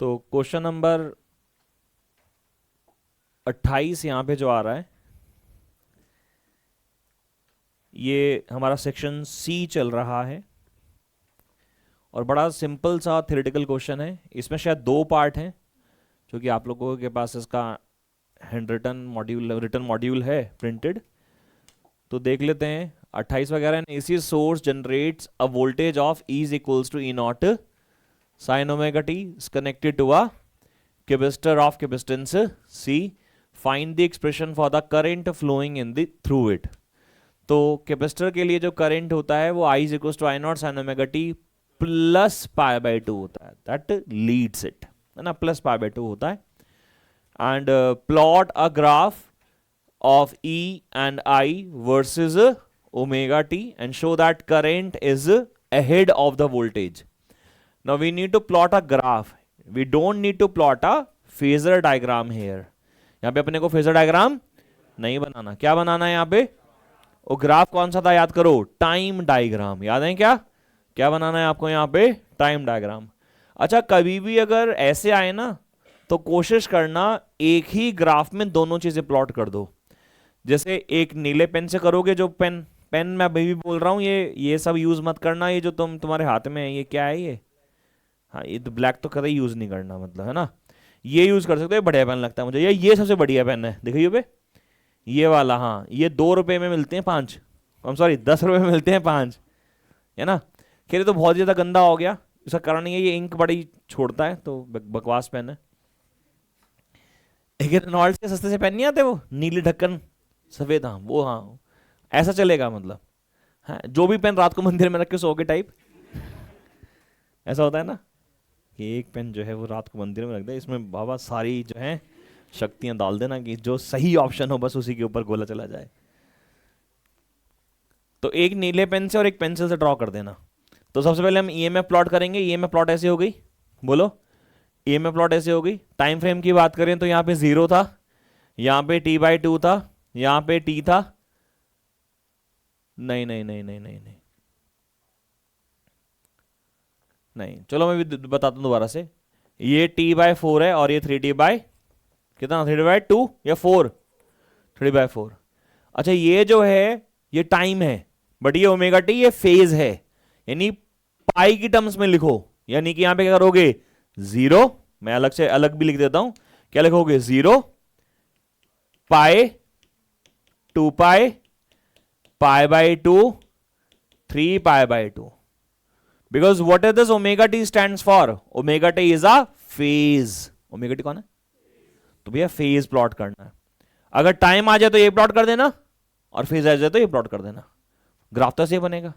तो question number 28 यहाँ पे जो आ रहा है, ये हमारा सेक्शन सी चल रहा है और बड़ा सिंपल सा थ्योरेटिकल क्वेश्चन है। इसमें शायद दो पार्ट हैं, क्योंकि आप लोगों के पास इसका हैंड रिटन मॉड्यूल है प्रिंटेड। तो देख लेते हैं 28 वगैरह। AC source generates a voltage of E is equals to e naught sine omega T is connected to a capacitor of capacitance C। Find the expression for the current flowing in the through it. तो capacitor के लिए जो current होता है वो I is equals to I naught sine omega t plus pi by 2 होता है, that leads it, है ना, प्लस पाई बाई 2 होता है। And plot a graph of E and I versus omega t and show that current is ahead of the voltage. Now we need to plot a graph. We don't need to plot a phasor diagram here. यहाँ पे अपने को phasor diagram नहीं बनाना। क्या बनाना है यहाँ पे? वो ग्राफ कौन सा था याद करो, टाइम डायग्राम। याद है क्या क्या बनाना है आपको यहाँ पे? Time diagram. अच्छा, कभी भी अगर ऐसे आए ना तो कोशिश करना एक ही ग्राफ में दोनों चीजें प्लॉट कर दो। जैसे एक नीले पेन से करोगे, जो पेन मैं अभी भी बोल रहा हूँ, ये सब यूज मत करना। ये जो तुम्हारे हाथ में है, ये क्या है ये? हाँ, ये तो ब्लैक तो कभी यूज नहीं करना, मतलब, है ना। ये यूज कर सकते हो, बढ़िया पेन लगता है मुझे। ये सबसे बढ़िया पेन है, देखिए पे ये वाला। हाँ, ये 2 रुपए में मिलते हैं 5, सॉरी 10 रुपए में मिलते हैं 5, है ना। खेले तो बहुत ज्यादा गंदा हो गया, इसका कारण ये इंक बड़ी छोड़ता है, तो बकवास पेन है। रेनॉल्ड्स के सस्ते से पेन नहीं आते, वो नीले ढक्कन सफेद, हाँ वो, हाँ ऐसा चलेगा, मतलब हाँ, जो भी पेन रात को मंदिर में रख के सो के टाइप ऐसा होता है ना कि एक पेन जो है वो रात को मंदिर में रख दे, इसमें बाबा सारी जो है शक्तियां डाल देना कि जो सही ऑप्शन हो बस उसी के ऊपर गोला चला जाए। तो एक नीले पेन से और एक पेंसिल से ड्रॉ कर देना। तो सबसे पहले हम ईएमएफ प्लॉट करेंगे। ईएमएफ प्लॉट ऐसे हो गई, बोलो ईएमएफ प्लॉट ऐसे हो गई। टाइम फ्रेम की बात करें तो यहाँ पे 0 था, यहाँ पे T/2 था, यहाँ पे T था। नहीं नहीं नहीं नहीं नहीं नहीं नहीं, चलो मैं भी बताता हूँ दोबारा से। ये T/4 है और ये 3T/ कितना, 3/2 या 4? 3/4। अच्छा, ये जो है ये टाइम है, बट ये ओमेगा टी ये फेज है, यानी पाई की टर्म्स में लिखो। यानी कि यहां पे क्या करोगे, 0, मैं अलग भी लिख देता हूं। क्या लिखोगे, 0 pi 2 pi π/2 3 π/2। Because what is this omega T stand for? Omega T is a phase. Omega T कौन है? तो भैया फेज प्लॉट करना है। अगर टाइम आ जाए तो ये प्लॉट कर देना, और फेज आ जाए तो ये प्लॉट कर देना। ग्राफ तो ऐसे बनेगा।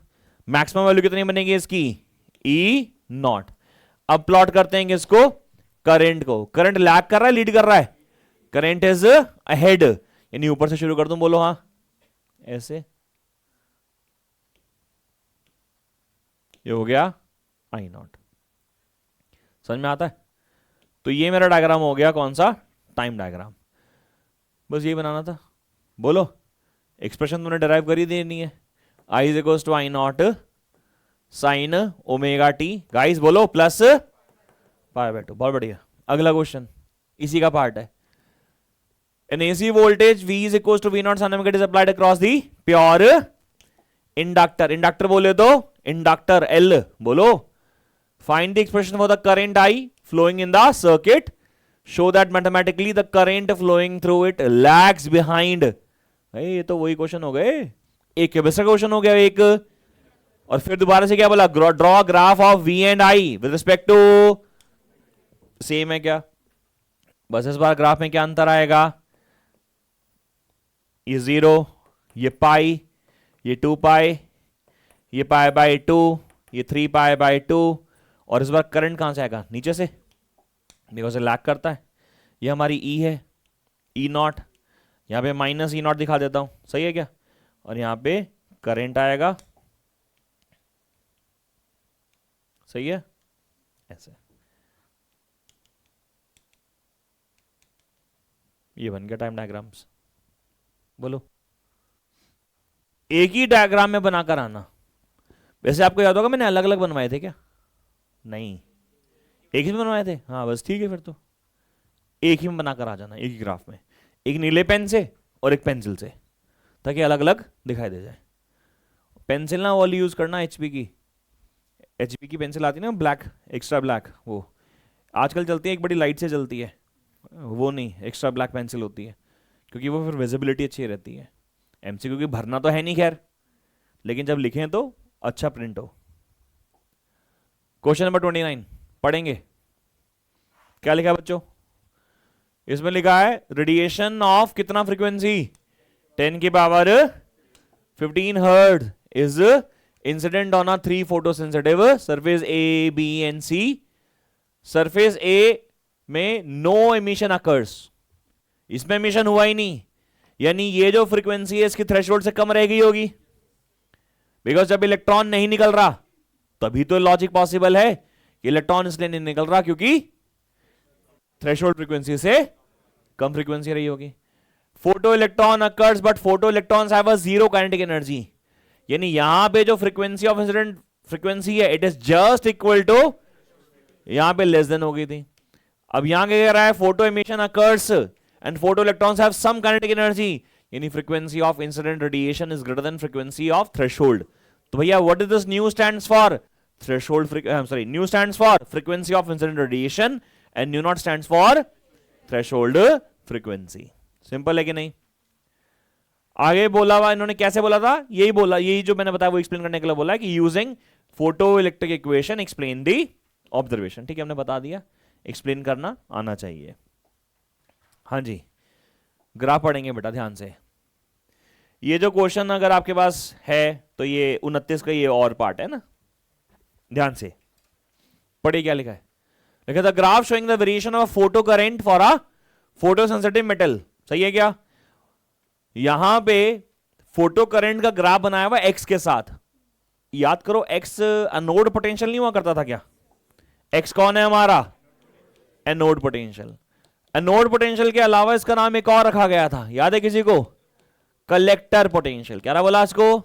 मैक्सिमम वैल्यू कितनी बनेगी इसकी, E0। अब प्लॉट करते हैं इसको, करंट को। करंट लैग कर रहा है, लीड कर रहा है? करंट इज अहेड, यानी ऊपर से शुरू कर दूं, बोलो हाँ, ऐसे। ये हो गया I0। समझ में आता है? तो ये मेरा डायग्राम हो गया, कौन सा, टाइम डायग्राम। बस ये बनाना था। बोलो, एक्सप्रेशन तुमने डिराइव कर ही देनी है। I is equals to I0 sine omega t, guys बोलो, प्लस π/2। बहुत बढ़िया। अगला क्वेश्चन इसी का पार्ट है। An AC voltage V is equals to V0 sin omega t is applied across the pure inductor। Inductor बोले तो इंडक्टर L, बोलो find the expression for the current I flowing in the circuit, show that mathematically the current flowing through it lags behind। ये तो वही question हो गए, एक capacitor question हो गया एक, और फिर दोबारा से क्या बोला, draw graph of V and I with respect to, same है क्या? बस इस बार ग्राफ में क्या अंतर आएगा, ये 0, ये पाई, ये 2 पाई, ये π/2, ये 3 π/2, और इस बार करंट कहां से आएगा, नीचे से, बिकॉज ये लैग करता है। ये हमारी E है, E0, यहां पे -E0 दिखा देता हूं, सही है क्या? और यहां पे करंट आएगा, सही है, ऐसे। ये बन गया टाइम डायग्राम्स। बोलो, एक ही डायग्राम में बनाकर आना। वैसे आपको याद होगा मैंने अलग अलग बनवाए थे क्या? नहीं, एक ही में बनवाए थे, हाँ बस ठीक है, फिर तो एक ही में बनाकर आ जाना, एक ही ग्राफ में, एक नीले पेन से और एक पेंसिल से, ताकि अलग अलग दिखाई दे जाए। पेंसिल ना वाली यूज करना, एचपी की पेंसिल आती है ना ब्लैक, एक्स्ट्रा ब्लैक, वो आजकल चलती है, एक बड़ी लाइट से चलती है, वो नहीं, एक्स्ट्रा ब्लैक पेंसिल होती है, क्योंकि वो फिर विजिबिलिटी अच्छी रहती है। एमसीक्यू की भरना तो है नहीं खैर, लेकिन जब लिखें तो अच्छा प्रिंट हो। क्वेश्चन नंबर 29 पढ़ेंगे। क्या लिखा है बच्चों? इसमें लिखा है रेडिएशन ऑफ कितना फ्रीक्वेंसी, 10 की power 15 hertz is incident on a 3 photosensitive surface A B and C. Surface A में नो एमिशन अकर्स, इसमें एमिशन हुआ ही नहीं, यानी ये जो फ्रीक्वेंसी है इसकी थ्रेशोल्ड से कम रह गई होगी, बिकॉज जब इलेक्ट्रॉन नहीं निकल रहा तभी तो लॉजिक पॉसिबल है कि इलेक्ट्रॉन इसलिए नहीं निकल रहा क्योंकि थ्रेशोल्ड फ्रीक्वेंसी से कम फ्रीक्वेंसी रही होगी। Photoelectron occurs but photo electrons have a zero kinetic energy, यानी यहां पे जो फ्रीक्वेंसी ऑफ इंसिडेंट फ्रीक्वेंसी है it is just equal to, यहां पे लेस देन हो गई थी। अब यहां क्या कह रहा है, photo emission occurs and photo electrons have some kinetic energy, यानी frequency of incident radiation is greater than frequency of threshold. तो भैया what is this nu stands for? Threshold sorry nu stands for frequency of incident radiation and nu naught stands for threshold frequency. Simple है कि नहीं? आगे बोला हुआ इन्होंने कैसे बोला था, यही बोला, यही जो मैंने बताया वो एक्सप्लेन करने के लिए बोला है कि using photo electric equation explain the observation. ठीक है, हमने बता दिया, एक्सप्लेन करना आना चाहिए। हाँ जी, ग्राफ पढ़ेंगे बेटा ध्यान से। ये जो क्वेश्चन अगर आपके पास है तो ये 29 का ये और पार्ट है ना, ध्यान से पढ़िए क्या लिखा है। लिखा था graph showing the variation of photo current for a photo sensitive metal. सही है क्या? यहां पे फोटो करंट का ग्राफ बनाया हुआ एक्स के साथ। याद करो एक्स एनोड पोटेंशियल नहीं हुआ करता था क्या? एक्स कौन है हमारा? Anode potential. एनोड पोटेंशियल के अलावा इसका नाम एक और रखा गया था, याद है किसी को? Collector potential. क्या बोला इसको?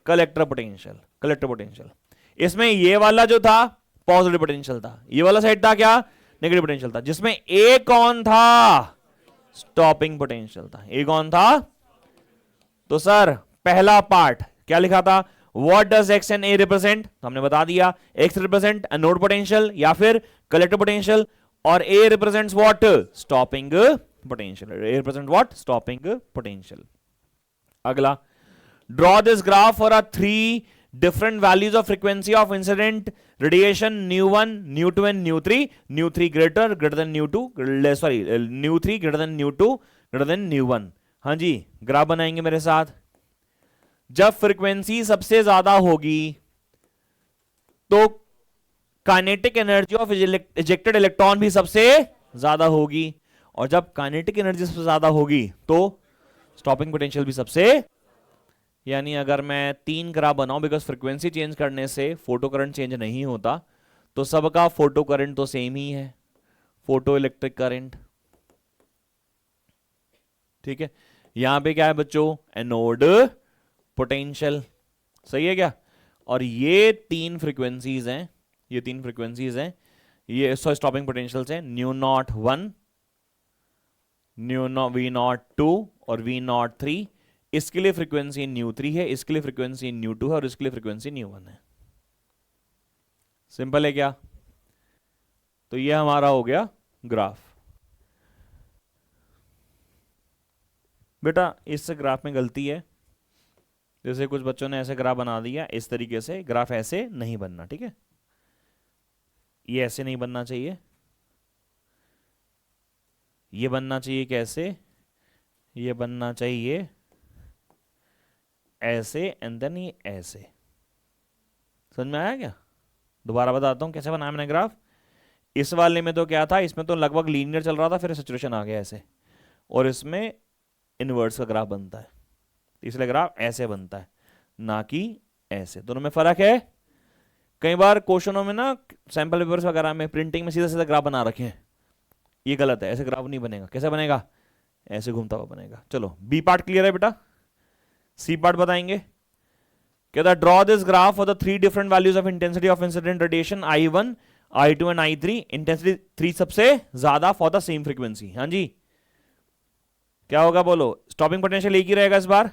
Collector potential. Collector potential. इसमें ये वाला जो था पॉजिटिव पोटेंशियल था, ये वाला साइड था क्या? नेगेटिव पोटेंशियल था, जिसमें ए कौन था? स्टॉपिंग पोटेंशियल था। ए कौन था? तो सर पहला पार्ट क्या लिखा था? What does x and A represent? तो हमने बता दिया, एक्स रिप्रेजेंट एनोड पोटेंशियल या फिर कलेक्टर पोटेंशियल, और A represents what? Stopping potential. A represent what? Stopping potential. अगला, draw this graph for a 3 different values of frequency of incident radiation nu1 nu2 and nu3, nu3 greater than nu2, sorry nu3 greater than nu2 greater than nu1। हाँ जी, graph बनाएंगे मेरे साथ। जब frequency सबसे ज्यादा होगी तो kinetic energy of ejected electron भी सबसे ज्यादा होगी, और जब काइनेटिक एनर्जी सबसे ज्यादा होगी तो स्टॉपिंग पोटेंशियल भी सबसे, यानी अगर मैं 3 ग्राफ बनाऊं, बिकॉज फ्रीक्वेंसी चेंज करने से फोटो करंट चेंज नहीं होता, तो सबका फोटो करंट तो सेम ही है, फोटो इलेक्ट्रिक करंट। ठीक है, यहां पे क्या है बच्चों? Anode potential. सही है क्या? और ये 3 फ्रीक्वेंसीज हैं, ये 3 फ्रीक्वेंसीज हैं, ये स्टॉपिंग पोटेंशियल्स हैं, nu naught 1, nu naught V naught 2 और वी नॉट 3। इसके लिए फ्रीक्वेंसी न्यू 3 है, इसके लिए फ्रीक्वेंसी न्यू 2 है, और इसके लिए फ्रीक्वेंसी न्यू 1 है। सिंपल है क्या? तो ये हमारा हो गया ग्राफ। बेटा इस ग्राफ में गलती है, जैसे कुछ बच्चों ने ऐसे ग्राफ बना दिया, इस तरीके से ग्राफ ऐसे नहीं बनना। ठीक है, ये ऐसे नहीं बनना चाहिए, ये बनना चाहिए कैसे? ये बनना चाहिए ऐसे, एंड देन ये ऐसे। समझ में आया क्या? दोबारा बताता हूं कैसे बनाया मैंने ग्राफ। इस वाले में तो क्या था, इसमें तो लगभग लीनियर चल रहा था, फिर सैचुरेशन आ गया ऐसे, और इसमें इनवर्स का ग्राफ बनता है, इसलिए ग्राफ ऐसे बनता है, ना कि ऐसे। दोनों में फर्क है। कई बार क्वेश्चनों में ना, सैंपल पेपर्स वगैरह में, प्रिंटिंग में सीधा सीधा ग्राफ बना रखे हैं, ये गलत है, ऐसे ग्राफ नहीं बनेगा। कैसे बनेगा? ऐसे घूमता हुआ बनेगा। चलो बी पार्ट क्लियर है बेटा, सी पार्ट बताएंगे। कहता draw this graph for the 3 different values of intensity of incident radiation I1, I2 and I3, intensity 3 सबसे ज्यादा फॉर द सेम फ्रीक्वेंसी। हाँ जी, क्या होगा बोलो? स्टॉपिंग पोटेंशियल एक ही रहेगा इस बार।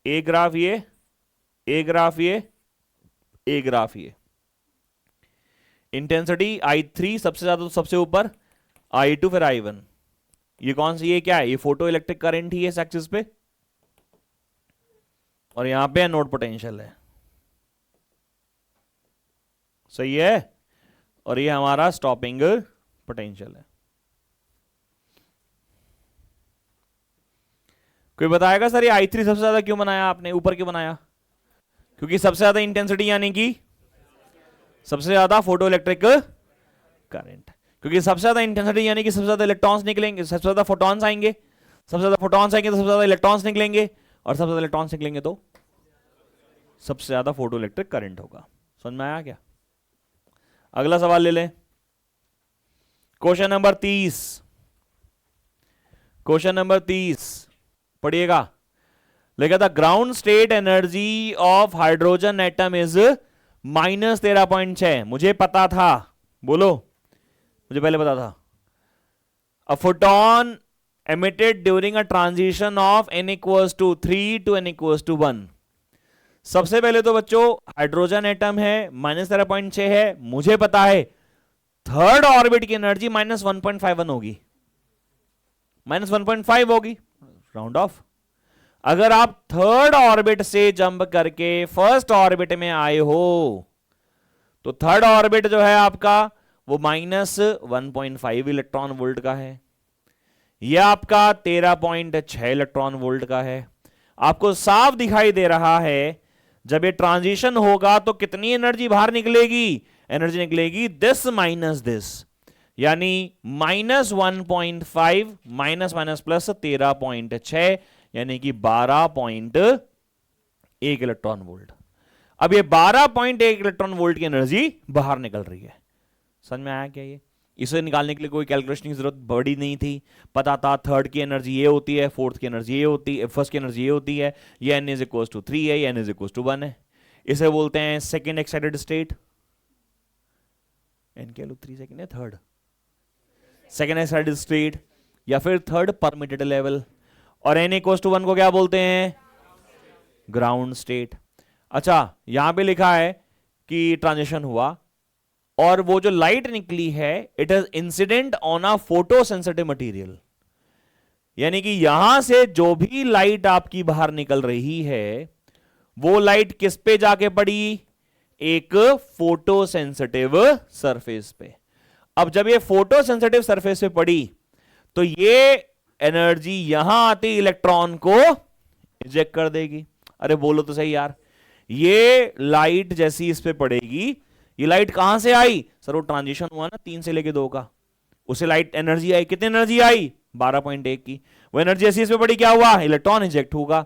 ए ग्राफ ये, ए ग्राफ ये, ए ग्राफ ये। इंटेंसिटी I3 सबसे ज्यादा तो सबसे ऊपर, I2 फिर I1। ये कौन सी, ये क्या है? ये फोटो इलेक्ट्रिक करंट ही है इस एक्सिस पे, और यहां पे नोड पोटेंशियल है। सही है? और ये हमारा स्टॉपिंग पोटेंशियल है। कोई बताएगा सर ये I3 सबसे ज्यादा क्यों बनाया आपने, ऊपर क्यों बनाया? क्योंकि सबसे ज्यादा इंटेंसिटी यानी कि सबसे ज्यादा फोटो इलेक्ट्रिक करंट, क्योंकि सबसे ज्यादा इंटेंसिटी यानी कि सबसे ज्यादा इलेक्ट्रॉन्स निकलेंगे, सबसे ज्यादा फोटॉन्स आएंगे, सबसे ज्यादा फोटॉन्स आएंगे तो सबसे ज्यादा इलेक्ट्रॉन्स निकलेंगे, और सबसे ज्यादा इलेक्ट्रॉन्स निकलेंगे तो सबसे ज्यादा फोटो इलेक्ट्रिक करंट होगा। समझ में आया क्या? अगला सवाल ले लें, क्वेश्चन नंबर 30। क्वेश्चन नंबर 30 पढ़िएगा। लिखा था ground state energy of hydrogen atom is -13.6। मुझे पता था, बोलो, मुझे पहले पता था। A photon emitted during a transition of n = 3 to n = 1। सबसे पहले तो बच्चों हाइड्रोजन एटम है, -13.6 है, मुझे पता है थर्ड ऑर्बिट की एनर्जी -1.51 होगी, -1.5 होगी, राउंड ऑफ। अगर आप थर्ड ऑर्बिट से जंप करके फर्स्ट ऑर्बिट में आए हो तो थर्ड ऑर्बिट जो है आपका वो -1.5 इलेक्ट्रॉन वोल्ट का है, यह आपका 13.6 इलेक्ट्रॉन वोल्ट का है। आपको साफ दिखाई दे रहा है जब ये ट्रांजिशन होगा तो कितनी एनर्जी बाहर निकलेगी? एनर्जी निकलेगी दिस माइनस दिस, यानी -1.5 माइनस माइनस प्लस 13.6 यानी कि 12.1 इलेक्ट्रॉन वोल्ट। अब ये 12.1 इलेक्ट्रॉन वोल्ट की एनर्जी बाहर निकल रही है। समझ में आया क्या? ये इसे निकालने के लिए कोई कैलकुलेशन की जरूरत बड़ी नहीं थी, पता था थर्ड की एनर्जी ये होती है, फोर्थ की एनर्जी ये होती है, फर्स्ट की एनर्जी ये होती है, ये n = 3 है, ये n = 1 है। इसे बोलते हैं सेकेंड एक्साइटेड स्टेट। n के 3 सेकेंड है, थर्ड सेकेंड एक्साइटेड स्टेट या फिर थर्ड परमिटेड लेवल। और n = 1 को क्या बोलते हैं? Ground state. अच्छा, यहां पे लिखा है कि ट्रांजिशन हुआ और वो जो लाइट निकली है it is incident on a photo sensitive material, यानी कि यहां से जो भी लाइट आपकी बाहर निकल रही है वो लाइट किस पे जाके पड़ी? एक फोटो सेंसिटिव सरफेस पे। अब जब ये फोटो सेंसिटिव सरफेस पे पड़ी तो ये एनर्जी यहां आते इलेक्ट्रॉन को इजेक्ट कर देगी। अरे बोलो तो सही यार, ये लाइट जैसी इस पे पड़ेगी, ये लाइट कहां से आई? सर वो ट्रांजिशन हुआ ना 3 से लेके 2 का, उसे लाइट एनर्जी आई, कितनी एनर्जी आई? 12.1 की। वो एनर्जी ऐसी इस पे पड़ी, क्या हुआ? इलेक्ट्रॉन इजेक्ट होगा।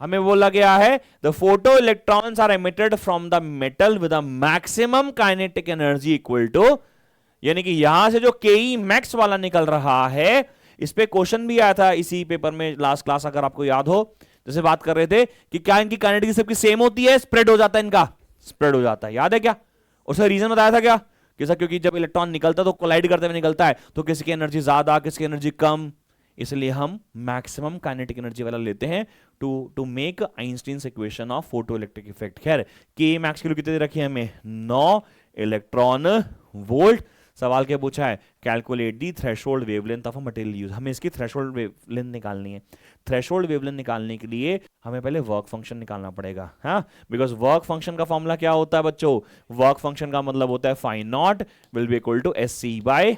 हमें बोला गया है the photoelectrons are emitted from the metal with a maximum kinetic energy equal to, यानी कि यहां से जो के मैक्स वाला निकल रहा है, इस पे क्वेश्चन भी आया था इसी पेपर में लास्ट क्लास, अगर आपको याद हो, जैसे बात कर रहे थे कि क्या इनकी काइनेटिक सबकी सेम होती है, स्प्रेड हो जाता है, इनका स्प्रेड हो जाता है, याद है क्या? उसका रीजन बताया था क्या? कि सर क्योंकि जब इलेक्ट्रॉन निकलता है तो कोलाइड करते हुए निकलता है, तो किसी की एनर्जी ज्यादा किसी की एनर्जी कम, इसलिए हम मैक्सिमम काइनेटिक एनर्जी वाला लेते हैं to make Einstein's equation of photoelectric effect. खैर के मैक्स की वैल्यू कितनी रखी है हमें? 9 इलेक्ट्रॉन वोल्ट। सवाल क्या पूछा है? Calculate the threshold wavelength of a material use. हमें इसकी थ्रेशोल्ड वेवलेंथ निकालनी है। थ्रेशोल्ड वेवलेंथ निकालने के लिए हमें पहले वर्क फंक्शन निकालना पड़ेगा, हाँ, बिकॉज वर्क फंक्शन का फॉर्मूला क्या होता है बच्चों? वर्क फंक्शन का मतलब होता है phi naught will be equal to SC by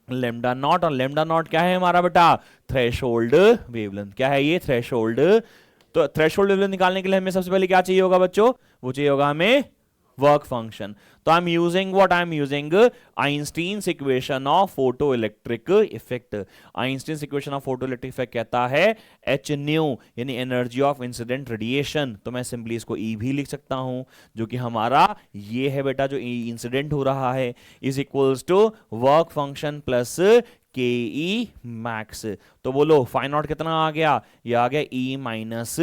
lambda naught. और लेमडा नॉट क्या है हमारा बेटा? Threshold wavelength. क्या है ये? थ्रेशोल्ड। तो थ्रेशोल्ड वेवलेंथ निकालने के लिए हमें सबसे पहले क्या चाहिए होगा बच्चों? वो चाहिए होगा हमें वर्क फंक्शन। तो I am using what? I am using Einstein's equation of photoelectric effect. Einstein's equation of photoelectric effect कहता है H न्यू, यानी एनर्जी ऑफ इंसिडेंट रेडिएशन। तो मैं सिंपली इसको E भी लिख सकता हूं, जो कि हमारा ये है बेटा, जो इंसिडेंट हो रहा है, is equals to work function plus KE max. तो बोलो फाई नॉट कितना आ गया? ये आ गया E माइनस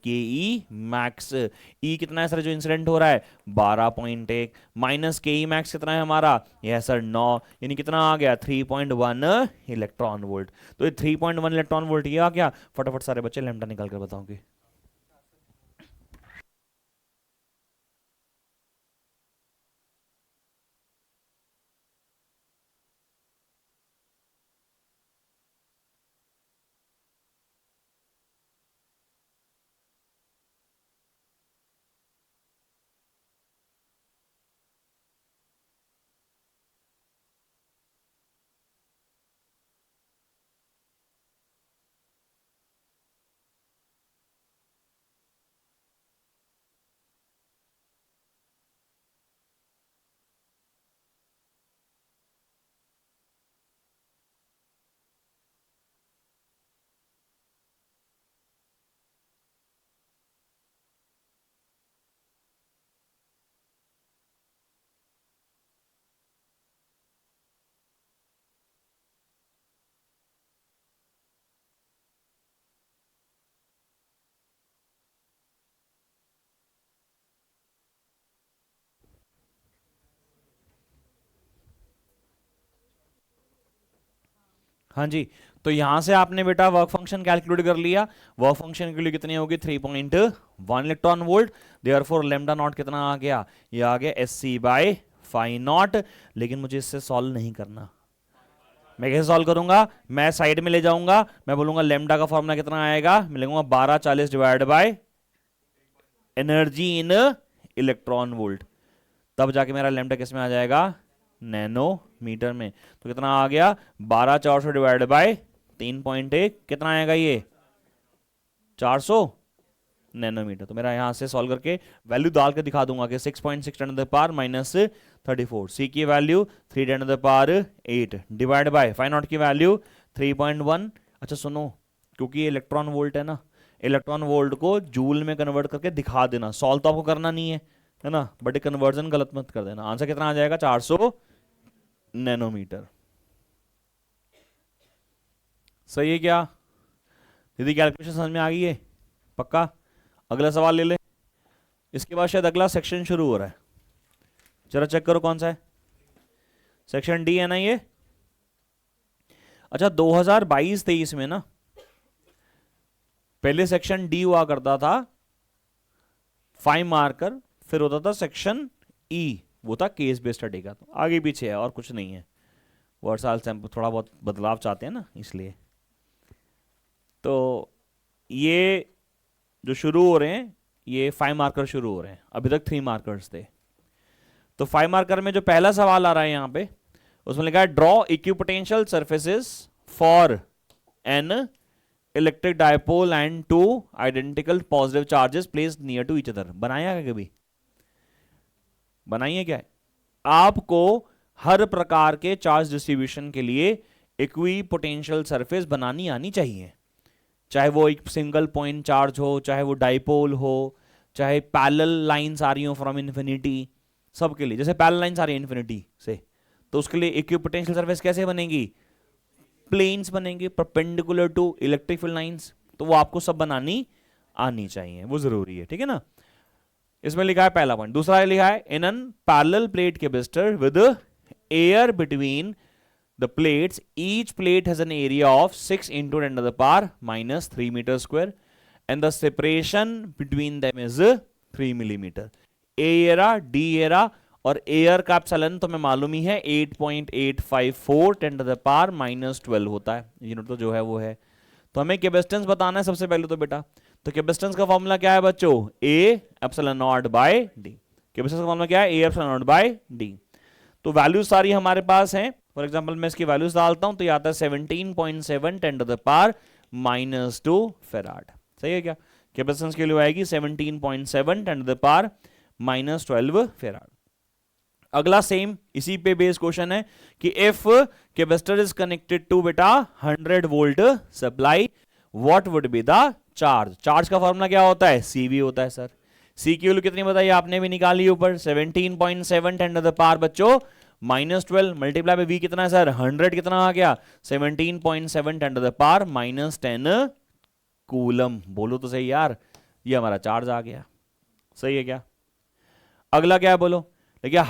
के ई मैक्स। ई कितना है सर जो इंसिडेंट हो रहा है 12.1 माइनस के ई मैक्स कितना है हमारा, यह सर 9, यानी कितना आ गया 3.1 इलेक्ट्रॉन वोल्ट। तो ये 3.1 इलेक्ट्रॉन वोल्ट ये आ गया। फटाफट सारे बच्चे लैम्डा निकाल कर बताओगे। हाँ जी, तो यहां से आपने बेटा वर्क फंक्शन कैलकुलेट कर लिया। वर्क फंक्शन के लिए कितनी होगी 3.1 electron volt. Therefore lambda naught कितना आ गया, ये आ गया SC बाय फाई नॉट। लेकिन मुझे इससे सॉल्व नहीं करना, मैं कैसे सॉल्व करूंगा, मैं साइड में ले जाऊंगा, मैं बोलूंगा लैम्डा का फॉर्मूला कितना आएगा, मैं लिखूंगा 1240 divide by energy in electron volt. तब जाके मेरा लैम्डा किस में आ जाएगा, नैनोमीटर में। तो कितना आ गया 12400 डिवाइड बाय 3.1, कितना आएगा ये 400 नैनोमीटर। तो मेरा यहां से सॉल्व करके वैल्यू डाल के दिखा दूंगा कि 6.6 ten to the power minus 34, C की वैल्यू 3 ten to the power 8 divide by phi naught की वैल्यू 3.1। अच्छा सुनो, क्योंकि ये इलेक्ट्रॉन वोल्ट है ना, इलेक्ट्रॉन वोल्ट को जूल में कन्वर्ट करके दिखा देना। सॉल्व तो आपको करना नहीं है ना, बट कन्वर्जन गलत मत कर देना। आंसर कितना आ जाएगा 400 नैनोमीटर। सही है क्या दीदी, कैलकुलेशन समझ में आ गई है पक्का। अगला सवाल ले ले, इसके बाद शायद अगला सेक्शन शुरू हो रहा है। जरा चेक करो कौन सा है, सेक्शन डी है ना ये। अच्छा 2022-23 में ना पहले सेक्शन डी हुआ करता था 5 मार्कर, फिर होता था सेक्शन ई, वो था केस बेस्ड स्टडी का। तो आगे पीछे है और कुछ नहीं है, वर्ड साल से थोड़ा बहुत बदलाव चाहते हैं ना इसलिए। तो ये जो शुरू हो रहे हैं ये 5 मार्कर शुरू हो रहे हैं, अभी तक 3 मार्कर्स थे। तो 5 मार्कर में जो पहला सवाल आ रहा है यहां पे, उसमें लिखा है draw equipotential surfaces for an electric dipole and 2 identical positive charges placed near to each other. बनाया है कभी, बनाइए क्या है? आपको हर प्रकार के चार्ज डिस्ट्रीब्यूशन के लिए इक्विपोटेंशियल सरफेस बनानी आनी चाहिए, चाहे वो एक सिंगल पॉइंट चार्ज हो, चाहे वो डाइपोल हो, चाहे पैरेलल लाइंस आ रही हो फ्रॉम इन्फिनिटी, सबके लिए। जैसे पैरेलल लाइंस आ रही है इन्फिनिटी से, तो उसके लिए इक्विपोटेंशियल सरफेस कैसे बनेगी, प्लेन्स बनेंगे perpendicular to electric field lines. तो वो आपको सब बनानी आनी चाहिए, वो जरूरी है, ठीक है ना। इसमें लिखा है पहला पॉइंट। दूसरा लिखा है in an parallel plate capacitor with air between the plates, each plate has an area of 6 into 10 to the power minus 3 meter square and the separation between them is 3 millimeter. A era, D era और air का epsilon तो मैं मालूम ही है 8.854 10 to the power minus 12 होता है, unit तो जो है वो है। तो हमें कैपेसिटेंस बताना है सबसे पहले तो बेटा। तो कैपेसिटेंस का फॉर्मूला क्या है बच्चों, A epsilon naught by D। Capacitance का फॉर्मूला क्या है, A epsilon naught by D। तो वैल्यूज सारी हमारे पास हैं। फॉर एग्जांपल मैं इसकी वैल्यूज डालता हूं तो ये आता है 17.7 10 to the power minus 2 farad. सही है क्या, कैपेसिटेंस की वैल्यू आएगी 17.7 10 to the power minus 12 farad. अगला सेम इसी पे बेस क्वेश्चन है कि if capacitor is connected to बेटा 100 volt supply, what would be the charge. Charge का फॉर्मूला क्या होता है, सीवी होता है सर। सी की वैल्यू कितनी बताइए, आपने भी निकाली ऊपर 17.7 10 टू द पावर बच्चों माइनस 12 मल्टीप्लाई बाय वी कितना है सर 100, कितना आ गया 17.7 10 to the power minus 10 coulomb. बोलो तो सही यार, ये हमारा चार्ज आ गया। सही है क्या? अगला क्या है बोलो, देखिए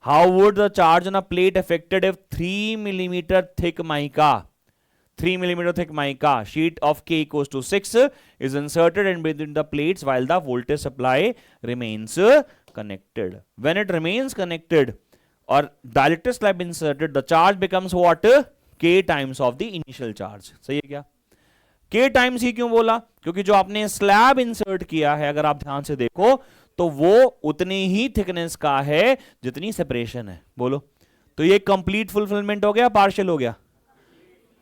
how would the charge on a plate affected if 3 millimetre thick mica 3 millimeter thick mica sheet of K equals to 6 is inserted in between the plates while the voltage supply remains connected. When it remains connected or dielectric slab inserted, the charge becomes what? K times of the initial charge. सही है क्या? K times ही क्यों बोला? क्योंकि जो आपने slab insert किया है, अगर आप ध्यान से देखो तो वो उतनी ही थिकनेस का है जितनी सेपरेशन है। बोलो, तो ये कंप्लीट फुलफिलमेंट हो गया, पार्शियल हो गया?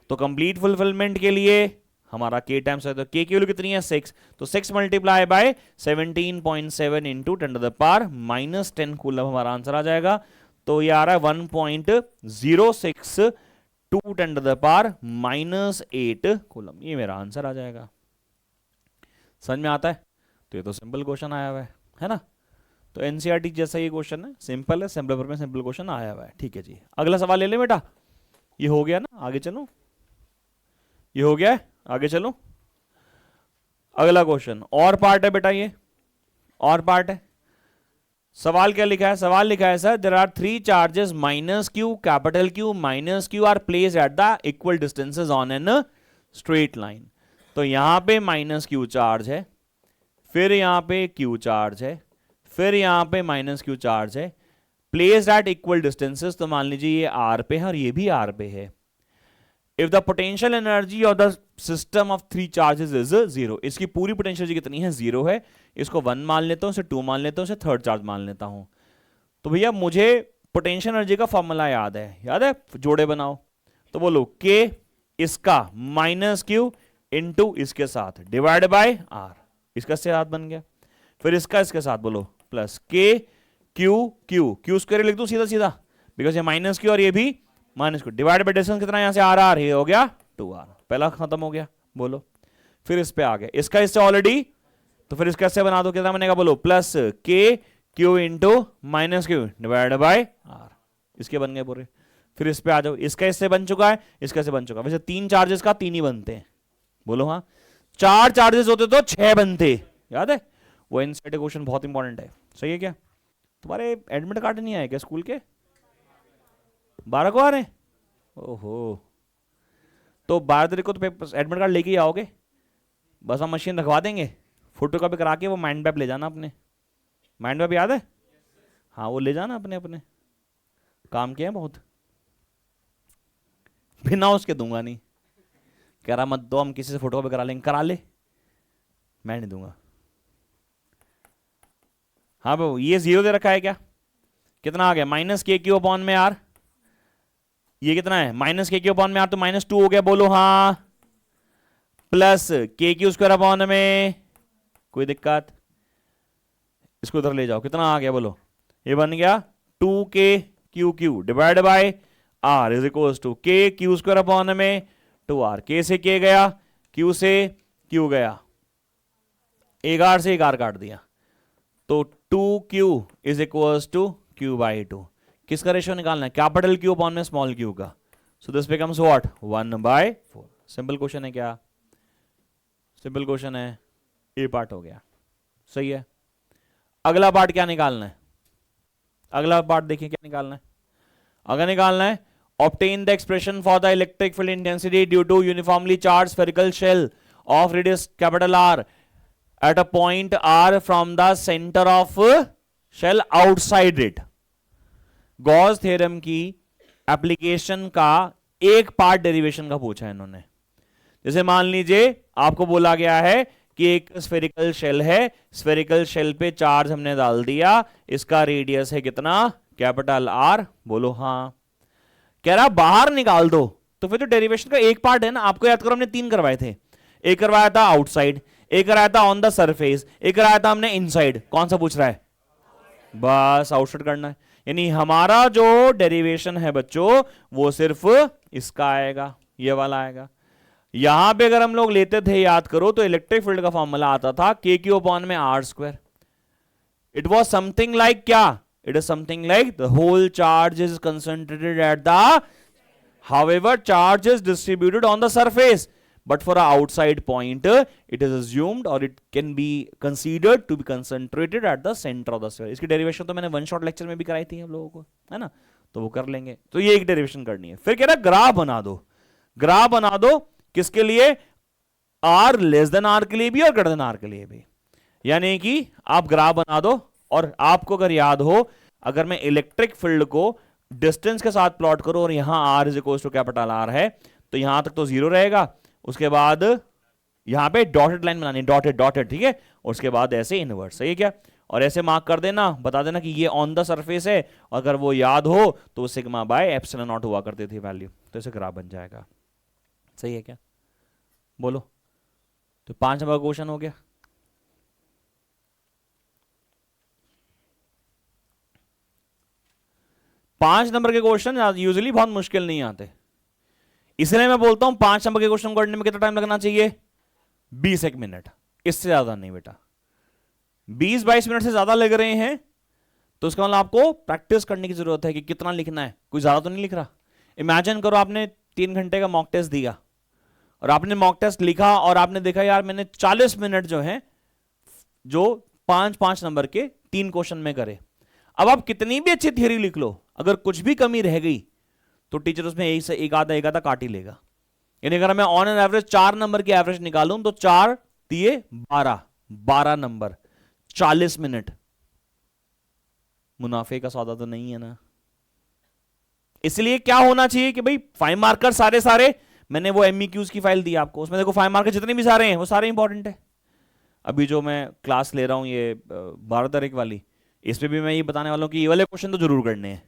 तो कंप्लीट फुलफिलमेंट के लिए हमारा K टाइम्स है, तो K की वैल्यू कितनी है 6, तो 6 multiply by 17.7 into 10 to the power -10 coulomb हमारा आंसर आ जाएगा। तो ये आ रहा है 1.06 to 10 to the power -8 coulomb, ये मेरा आंसर आ जाएगा। समझ में आता है? तो ये तो सिंपल क्वेश्चन आया हुआ है ना? तो एनसीईआरटी जैसा ये क्वेश्चन है, सिंपल है, सिंपल पेपर में सिंपल क्वेश्चन आया हुआ है। ठीक है जी, अगला सवाल ले ले बेटा। ये हो गया ना, आगे चलो। ये हो गया है, आगे चलो। अगला क्वेश्चन और पार्ट है बेटा, ये और पार्ट है। सवाल क्या लिखा है? सवाल लिखा है sir, there are 3 charges minus Q, capital Q, minus Q are placed at the equal distances on an straight line. तो यहां पे माइनस क्यू चार्ज है, फिर यहां पे क्यू चार्ज है, फिर यहां पे माइनस क्यू चार्ज है, प्लेस्ड एट इक्वल डिस्टेंसेस। तो मान लीजिए ये आर पे है और ये भी आर पे है। If the potential energy of the system of 3 charges is 0, इसकी पूरी पोटेंशियल एनर्जी कितनी है? 0 है। इसको 1 मान लेता हूं, इसे 2 मान लेता हूं, इसे थर्ड चार्ज मान लेता हूं। तो भैया मुझे पोटेंशियल एनर्जी का फॉर्मूला याद है, याद है? जोड़े बनाओ। तो बोलो K इसका माइनस क्यू इंटू इसके साथ डिवाइड बाय आर, इसका साथ बन गया। फिर इसका इसके साथ बोलो प्लस K क्यू स्क्वायर लिख दूं सीधा सीधा, बिकॉज ये माइनस क्यू और ये भी minus Q, divide by distance कितना यहां से आर, ये हो गया 2r, पहला खत्म हो गया। बोलो, फिर इस पे आ गया, इसका इससे ऑलरेडी, तो फिर इसका इससे बना दो, कितना बनेगा बोलो? Plus K Q into minus Q divide by R, इसके बन गए पूरे। फिर इस पे आ जाओ, इसका इससे बन चुका है, इसका इससे बन चुका है। वैसे 3 चार्जेस का 3 ही बनते हैं। बोलो हाँ, 4 चार्जेस होते तो 6 बनते, याद है? वो एनसीईआरटी क्वेश्चन बहुत इंपॉर्टेंट है। सही है क्या? तुम्हारे एडमिट कार्ड नहीं आए क्या स्कूल के? 12 को आ रहे हैं? ओहो, तो 12 तारीख को तो एडमिट कार्ड लेके ही आओगे, बस हम मशीन रखवा देंगे, फोटो कॉपी करा के वो माइंड मैप ले जाना अपने। माइंड मैप याद है? हाँ, वो ले जाना अपने अपने, काम किया है बहुत, बिना उसके दूंगा नहीं। कह रहा मत दो, हम किसी से फोटो कॉपी करा लेंगे, करा ले, मैं नहीं दूंगा। हाँ बाबू, ये 0 दे रखा है क्या? कितना आ गया? माइनस के क्यू अपॉन में आर, ये कितना है? माइनस के क्यू अपॉन में आर, तो -2 हो गया। बोलो हाँ, प्लस के क्यू स्क्वायर अपॉन में, कोई दिक्कत? इसको इधर ले जाओ, कितना आ गया बोलो? ये बन गया 2k divide by R is equal to K Q square upon में 2r। के से के गया, क्यू से क्यू गया, एक आर से एक आर काट दिया, तो 2q is equal to q by 2। किसका रेशियो निकालना है? कैपिटल क्यू अपॉन में स्मॉल क्यू का। So this becomes what? 1/4। Simple question है क्या? सिंपल क्वेश्चन है। ये पार्ट हो गया, सही है। अगला पार्ट क्या निकालना है? अगला पार्ट देखिए क्या निकालना है। अगर निकालना है obtain the expression for the electric field intensity due to uniformly charged spherical shell of radius capital R at a point R from the center of shell outside it। Gauss theorem की application का एक part derivation का पूछा है इन्होंने। जैसे मान लीजिए आपको बोला गया है कि एक स्फेरिकल शेल है, स्फेरिकल शेल पे चार्ज हमने डाल दिया, इसका रेडियस है कितना? Capital R. बोलो हाँ। कह रहा बाहर निकाल दो, तो फिर तो डेरिवेशन का एक पार्ट है ना। आपको याद करो, हमने 3 करवाए थे। एक करवाया था आउटसाइड, एक कराया था ऑन द सरफेस, एक कराया था हमने इनसाइड। कौन सा पूछ रहा है? बस आउटसाइड करना है। यानी हमारा जो डेरिवेशन है बच्चों, वो सिर्फ इसका आएगा, ये वाला आएगा। यहां पे अगर हम लोग लेते थे, याद करो, तो इलेक्ट्रिक फील्ड का फॉर्मूला आता था के क्यू अपॉन में R square. It was something like क्या? It is something like the whole charge is concentrated at the, however charge is distributed on the surface, but for a outside point it is assumed or it can be considered to be concentrated at the center of the sphere. इसकी derivation तो मैंने one shot lecture में भी कराई थी हम लोगों को, है ना, तो वो कर लेंगे. तो ये एक डेरिवेशन करनी है. फिर कह रहा है ग्राफ बना दो. ग्राफ बना दो किसके लिए? आर लेस देन आर के लिए भी और ग्रेटर देन आर के लिए भी. यानी कि आप ग्राफ बना दो और आपको अगर याद हो, अगर मैं इलेक्ट्रिक फील्ड को डिस्टेंस के साथ प्लॉट करूं और यहां R is equal to capital R है, तो यहां तक तो जीरो रहेगा. उसके बाद यहां पे डॉटेड लाइन बनानी, डॉटेड डॉटेड, ठीक है. और उसके बाद ऐसे इनवर्स, सही है क्या? और ऐसे मार्क कर देना, बता देना कि ये ऑन द सरफेस है. अगर वो याद हो तो सिग्मा बाय एप्सिलॉन नॉट हुआ करती थी वैल्यू, तो ऐसे ग्राफ बन जाएगा. सही है क्या? बोलो. तो 5 नंबर क्वेश्चन हो गया. पांच नंबर के क्वेश्चन यूजुअली बहुत मुश्किल नहीं आते, इसलिए मैं बोलता हूं 5 नंबर के क्वेश्चन करने में कितना टाइम लगना चाहिए? 20 मिनट, इससे ज्यादा नहीं बेटा. 20-22 मिनट से ज्यादा लग रहे हैं तो उसका मतलब आपको प्रैक्टिस करने की जरूरत है कि कितना लिखना है. कोई ज्यादा तो नहीं लिख रहा. इमेजिन करो आपने 3 घंटे का मॉक टेस्ट दिया और आपने मॉक टेस्ट लिखा और आपने देखा यार मैंने 40 मिनट जो है जो 5-5 नंबर के 3 क्वेश्चन में करे. अब आप कितनी भी अच्छी थियरी लिख लो, अगर कुछ भी कमी रह गई तो टीचर उसमें एक आधा काट ही लेगा. यानी अगर मैं ऑन एन एवरेज 4 नंबर की एवरेज निकालूं तो 4 दिए 12 नंबर 40 मिनट. मुनाफे का सौदा तो नहीं है ना. इसलिए क्या होना चाहिए कि भाई 5 मार्कर सारे मैंने वो एमईक्यूज की फाइल दी आपको, उसमें देखो 5 मार्कर जितने भी सारे हैं वो सारे इंपॉर्टेंट है. अभी जो मैं क्लास ले रहा हूं ये 12 तारीख वाली, इसमें भी मैं ये बताने वाला हूं कि ये वाले क्वेश्चन तो जरूर करने हैं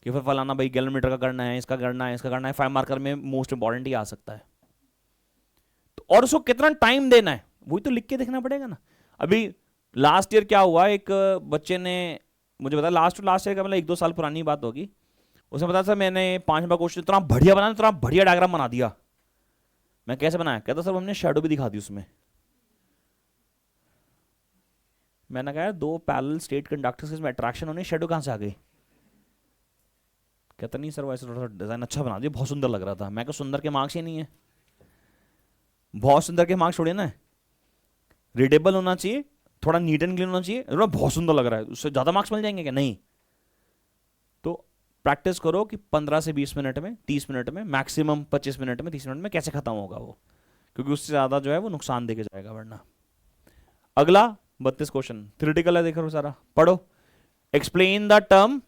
कि फिर फलाना भाई गैलोमीटर का करना है, इसका करना है, इसका करना है. 5 मार्कर में मोस्ट इंपॉर्टेंट ही आ सकता है. तो और उसको कितना टाइम देना है वही तो लिख के देखना पड़ेगा ना. अभी लास्ट ईयर क्या हुआ, एक बच्चे ने मुझे बताया, लास्ट ईयर का मतलब 1-2 साल पुरानी बात होगी, उसने बताया सर मैंने 5 नंबर क्वेश्चन इतना बढ़िया बनाया, इतना बढ़िया डायग्राम बना दिया. मैं कैसे बनाया? कहता सर हमने शेडो भी दिखा दी उसमें. मैंने कहा 2 पैरेलल स्टेट कंडक्टर्स में अट्रैक्शन होने, शेडो कहां से आ गई? कहता नहीं सर वैसे थोड़ा सा डिजाइन अच्छा बना दिया, बहुत सुंदर लग रहा था. मैं कहा सुंदर के मार्क्स ही नहीं है, बहुत सुंदर के मार्क्स छोड़िए ना, रीडेबल होना चाहिए, थोड़ा नीट एंड क्लीन होना चाहिए. बहुत सुंदर लग रहा है, उससे ज्यादा मार्क्स मिल जाएंगे क्या? नहीं. तो प्रैक्टिस करो कि 15 से 20 मिनट में, 30 मिनट में, मैक्सिमम 25 मिनट में, 30 मिनट में कैसे खत्म होगा वो, क्योंकि उससे ज्यादा जो है वो नुकसान देके जाएगा वरना. अगला 32 क्वेश्चन थ्योरेटिकल है, देखो सारा पढ़ो. Explain the term.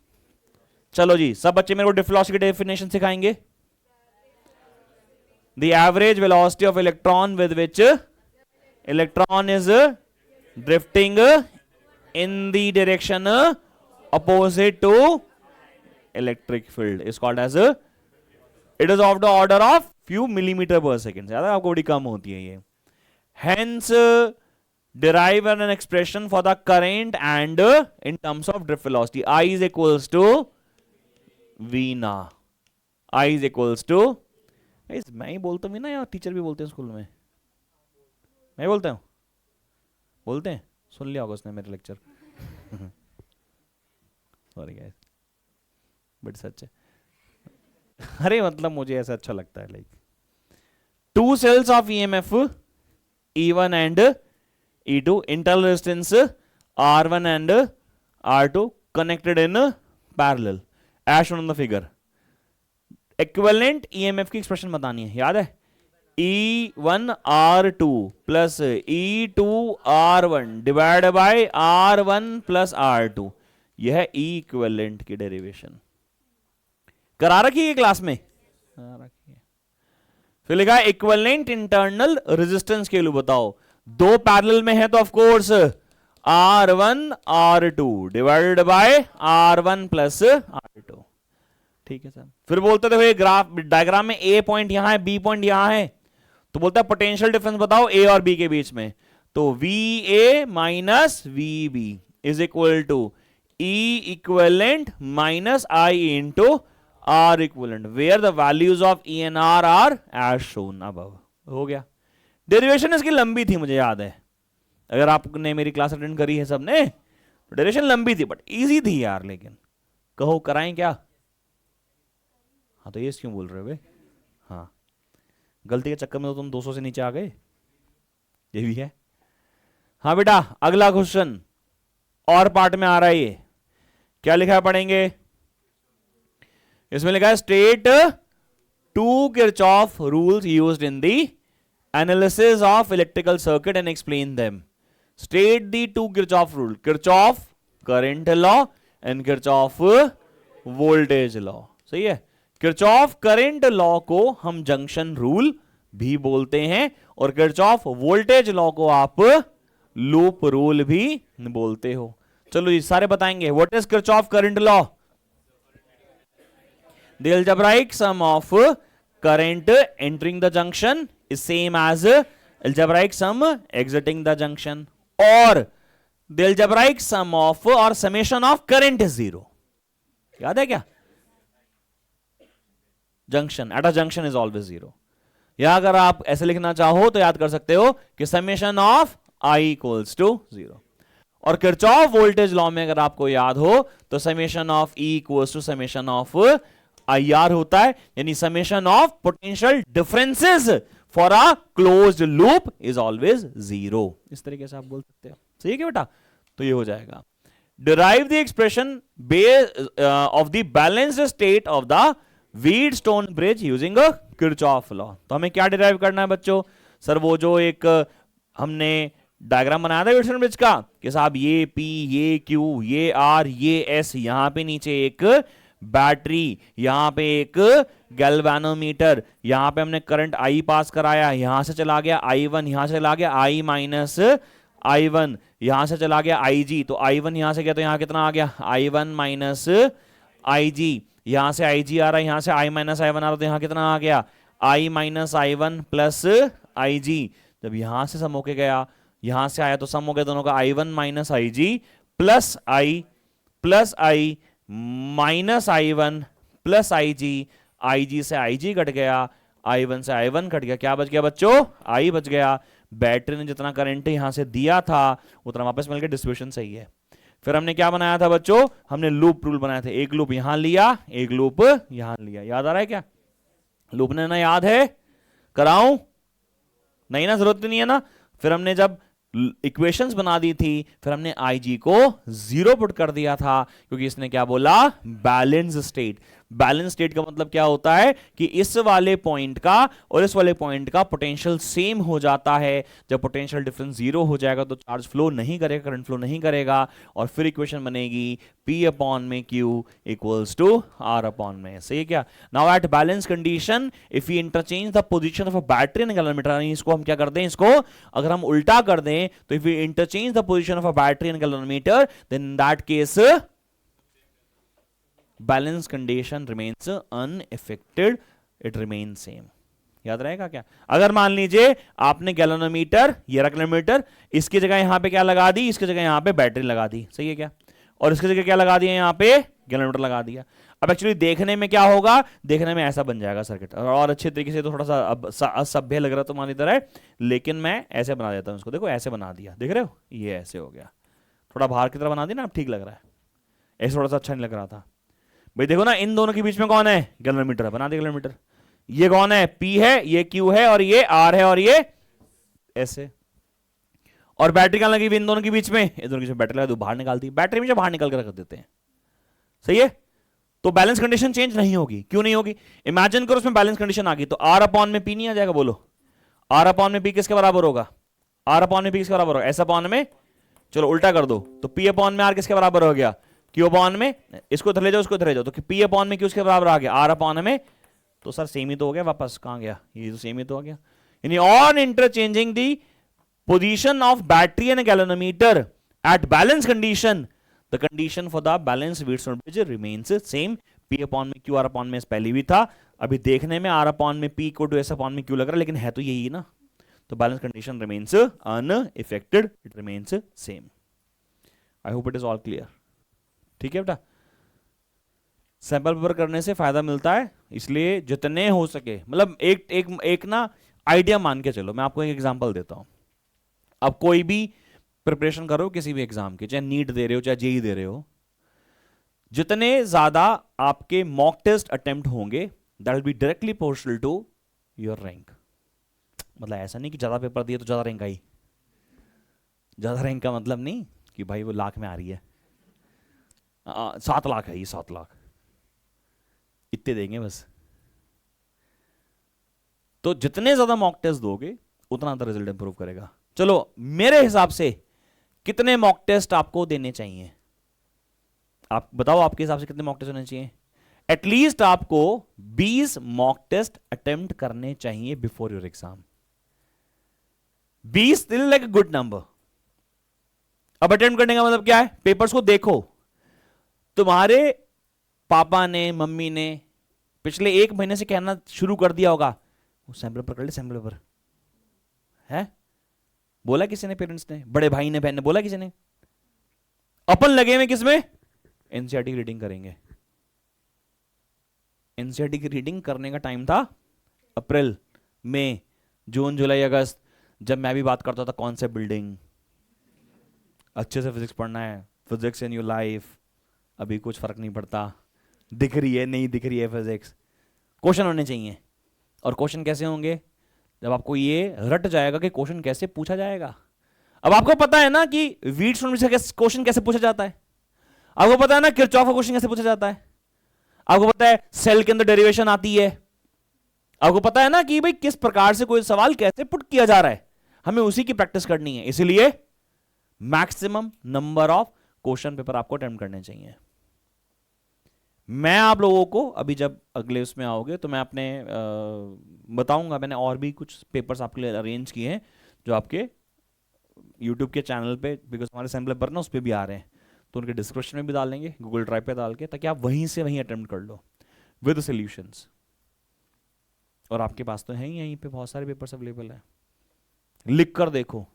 चलो जी सब बच्चे मेरे को वेलोसिटी की डेफिनेशन सिखाएंगे. The average velocity of electron with which electron is drifting in the direction opposite to electric field is called as, it is of the order of few millimetre per second. ज्यादा आपको बड़ी कम होती है ये. Hence derive an expression for the current and in terms of drift velocity. I is equals to V ना, I is equals to, मैं ही बोलता हूँ ना या टीचर भी बोलते हैं स्कूल में? मैं बोलता हूँ, बोलते हैं, सुन लिया होगा उसने मेरे लेक्चर. सॉरी गाइस बट सच है. अरे मतलब मुझे ऐसा अच्छा लगता है. Like 2 cells of EMF E1 and E2, internal resistance R1 and R2 connected in parallel as shown in the figure. Equivalent EMF की एक्सप्रेशन बतानी है, याद है? E1 R2 plus E2 R1 divide by R1 plus R2. यह है E equivalent की derivation. करा रखी है क्लास में, रखी है. फिर लिखा है इक्विवेलेंट इंटरनल रेजिस्टेंस के लिए बताओ. 2 पैरेलल में है तो of course R1 R2 divided by R1 plus R2. ठीक है सर. फिर बोलते थे ये ग्राफ डायग्राम में A पॉइंट यहां है, B पॉइंट यहां है, तो बोलता है पोटेंशियल डिफरेंस बताओ A और B के बीच में. तो VA minus VB is equal to E equivalent minus I into R equivalent where the values of E and R are as shown above. हो गया. डेरिवेशन इसकी लंबी थी मुझे याद है, अगर आपने मेरी क्लास अटेंड करी है सबने, तो डेरिवेशन लंबी थी बट इजी थी यार. लेकिन कहो कराएं क्या? हाँ तो ये क्यों बोल रहे हो भाई? हाँ गलती के चक्कर में तो तुम 200 से नीचे आ गए, ये भी है। हाँ बेटा, अगला क्वेश्चन और पार्ट में आ रहा है, ये क्या लिखा है पढ़ेंगे। इसमें लिखा है state two Kirchhoff rules used in the analysis of electrical circuit and explain them. State the two Kirchhoff rule, Kirchhoff current law and Kirchhoff voltage law. सही है, किरचॉफ करंट लॉ को हम जंक्शन रूल भी बोलते हैं और Kirchhoff voltage law को आप लूप रूल भी बोलते हो। चलो ये सारे बताएंगे। What is Kirchhoff current law? The algebraic sum of current entering the junction is same as algebraic sum exiting the junction, or the algebraic sum of or summation of current is 0. याद है क्या? Junction, at a junction is always 0. या अगर आप ऐसे लिखना चाहो तो याद कर सकते हो कि summation of I equals to 0। और किरचॉफ वोल्टेज लॉ में अगर आपको याद हो तो summation of E equals to summation of IR होता है, यानी summation of potential differences for a closed loop is always 0। इस तरीके से आप बोल सकते हो। सही है क्या बेटा? तो ये हो जाएगा derive the expression of the balanced state of the Wheatstone bridge using Kirchhoff law. तो हमें क्या डिराइव करना है बच्चों? सर वो जो एक हमने डायग्राम बनाया था व्हीटस्टोन ब्रिज का कि साहब ये P, ये Q, ये R, ये S, यहां पे नीचे एक बैटरी, यहां पे एक गैल्वेनोमीटर, यहां पे हमने करंट I पास कराया, यहां से चला गया I1, यहां से चला गया I माइनस I1, यहां से चला गया IG, तो I1 यहां से गया तो यहां कितना आ गया I1 माइनस IG, यहां से IG आ रहा है, यहां से I माइनस I1 आ रहा है तो यहां कितना आ गया I minus I1 plus IG। जब यहां से सम होके गया, यहां से आया तो सम हो गया दोनों का I1 minus IG plus I minus I1 plus IG से IG कट गया, I1 से I1 कट गया, क्या बच गया बच्चों? I बच गया। बैटरी ने जितना करंट यहां से दिया था उतना वापस मिल गया, डिस्ट्रीब्यूशन सही है। फिर हमने क्या बनाया था बच्चों? हमने लूप रूल बनाया था, एक लूप यहां लिया, एक लूप यहां लिया। याद आ रहा है क्या? लूप ने ना याद है? कराऊं? नहीं ना, जरूरत नहीं है ना। फिर हमने जब इक्वेशंस बना दी थी, फिर हमने IG को 0 पुट कर दिया था क्योंकि इसने क्या बोला? Balance state. बैलेंस स्टेट का मतलब क्या होता है कि इस वाले पॉइंट का और इस वाले पॉइंट का पोटेंशियल सेम हो जाता है। जब पोटेंशियल डिफरेंस 0 हो जाएगा तो चार्ज फ्लो नहीं करेगा, करंट फ्लो नहीं करेगा, और फिर इक्वेशन बनेगी P अपॉन में Q equals to R upon में। सही क्या? Now at balance condition if you interchange the position of a battery and galvanometer, इसको हम क्या कर दें, इसको अगर हम उल्टा कर दें तो if you interchange the position of a battery and galvanometer then in that case balance condition remains unaffected, it remain same. याद रहेगा क्या? अगर मान लीजिए आपने गैल्वेनोमीटर, ये गैल्वेनोमीटर, इसकी जगह यहां पे क्या लगा दी, इसकी जगह यहां पे बैटरी लगा दी, सही है क्या? और इसकी जगह क्या लगा दिया, यहां पे गैल्वेनोमीटर लगा दिया। अब एक्चुअली देखने में क्या होगा? देखने में ऐसा बन जाएगा सर्किट, और अच्छे तरीके से तो थोड़ा सा असभ्य लग रहा तुम्हारी तरह, लेकिन मैं ऐसे बना देता हूं इसको। देखो ऐसे बना दिया, देख रहे हो? ये ऐसे हो गया, थोड़ा बाहर की तरह बना दिया ना, अब ठीक लग रहा है। ऐसे थोड़ा सा अच्छा नहीं लग रहा था भाई। देखो ना, इन दोनों के बीच में कौन है? गैल्वेनोमीटर है, बना दे गैल्वेनोमीटर। ये कौन है? P है, ये Q है, और ये R है, और ये ऐसे। और बैटरी कहां लगी हुई इन दोनों के बीच में? इन दोनों के बीच में बैटरी लगा दो, बाहर निकालती है, बैटरी में बाहर निकाल कर रख देते हैं। सही है? तो बैलेंस कंडीशन चेंज नहीं होगी। क्यों नहीं होगी? इमेजिन करो उसमें बैलेंस कंडीशन आ गई तो R अपॉन में P नहीं आ जाएगा? बोलो, R अपॉन में P किसके बराबर होगा? R अपॉन में P किसके बराबर होगा? S अपॉन में, चलो उल्टा कर दो, तो P अपॉन में R किसके बराबर हो गया? Q अपॉन में, इसको इधर ले जाओ, उसको इधर ले जाओ, तो P अपॉन में Q किसके बराबर आ गया? R अपॉन में, तो सर सेम ही तो हो गया, वापस कहां गया? ये तो सेम ही तो हो गया। यानी on interchanging the position of battery and galvanometer at balance condition, the condition for the balance Wheatstone bridge remains same. P upon में Q, R अपॉन में पहले भी था, अभी देखने में R अपॉन में P को S अपॉन में Q लग रहा है, लेकिन है तो यही ना। तो balance condition remains unaffected, it remains same. I hope it is all clear. ठीक है बेटा? सैंपल पेपर करने से फायदा मिलता है, इसलिए जितने हो सके, मतलब एक ना आइडिया मान के चलो। मैं आपको एक एग्जांपल देता हूं। अब कोई भी प्रिपरेशन करो किसी भी एग्जाम की, चाहे नीट दे रहे हो चाहे जेई दे रहे हो, जितने ज्यादा आपके मॉक टेस्ट अटेम्प्ट होंगे that will be directly proportional to your rank. मतलब ऐसा नहीं कि ज़्यादा पेपर दिए तो ज़्यादा रैंक आई। ज़्यादा रैंक का मतलब नहीं कि भाई वो लाख में आ रही है। 7 लाख है, ये 7 लाख इतने देंगे बस। तो जितने ज़्यादा मॉक टेस्ट दोगे उतना ज़्यादा रिजल्ट इंप्रूव करेगा। चलो मेरे हिसाब से कितने मॉक टेस्ट आपको देने चाहिए? आप बताओ, आपके हिसाब से कितने मॉक टेस्ट होने चाहिए? एटलीस्ट आपको 20 मॉक टेस्ट अटेम्प्ट करने चाहिए before your exam. 20 still like a good number. अब अटेम्प्ट करने का मतलब क्या है? पेपर्स को देखो। तुम्हारे पापा ने, मम्मी ने पिछले 1 महीने से कहना शुरू कर दिया होगा, वो सैंपल पेपर कर ले, सैंपल पेपर है। बोला किसी ने? पेरेंट्स ने, बड़े भाई ने, बहन ने, बोला किसी ने? अपन लगे हुए किसमें? एनसीईआरटी की रीडिंग करेंगे। एनसीईआरटी की रीडिंग करने का टाइम था अप्रैल, मई, जून, जुलाई, अगस्त, जब मैं भी बात करता था कॉन्सेप्ट बिल्डिंग, अच्छे से फिजिक्स पढ़ना है, फिजिक्स इन योर लाइफ। अभी कुछ फर्क नहीं पड़ता, दिख रही है नहीं दिख रही है फिजिक्स। क्वेश्चन होने चाहिए। और क्वेश्चन कैसे होंगे? जब आपको ये रट जाएगा कि क्वेश्चन कैसे पूछा जाएगा। अब आपको पता है ना कि व्हीटस्टोन से क्वेश्चन कैसे पूछा जाता है, आपको पता है ना किरचॉफ का क्वेश्चन कैसे पूछा जाता है, आपको पता है सेल के अंदर डेरिवेशन आती है, आपको पता है ना कि भाई किस प्रकार से कोई सवाल कैसे पुट किया जा रहा है। हमें उसी की प्रैक्टिस करनी है, इसलिए maximum number of question paper आपको अटेम्प्ट करने चाहिए। मैं आप लोगों को अभी जब अगले उसमें आओगे तो मैं अपने बताऊंगा। मैंने और भी कुछ पेपर्स आपके लिए अरेंज किए हैं जो आपके यूट्यूब के चैनल पे, बिकॉज हमारे सैम्पल पेपर ना उस पर भी आ रहे हैं, तो उनके डिस्क्रिप्शन में भी डाल देंगे, गूगल ड्राइव पे डाल के, ताकि आप वहीं से वहीं अटेम्प्ट कर लो विद सॉल्यूशंस। और आपके पास तो है ही, यहीं पे बहुत सारे पेपर्स अवेलेबल है, लिख कर देखो।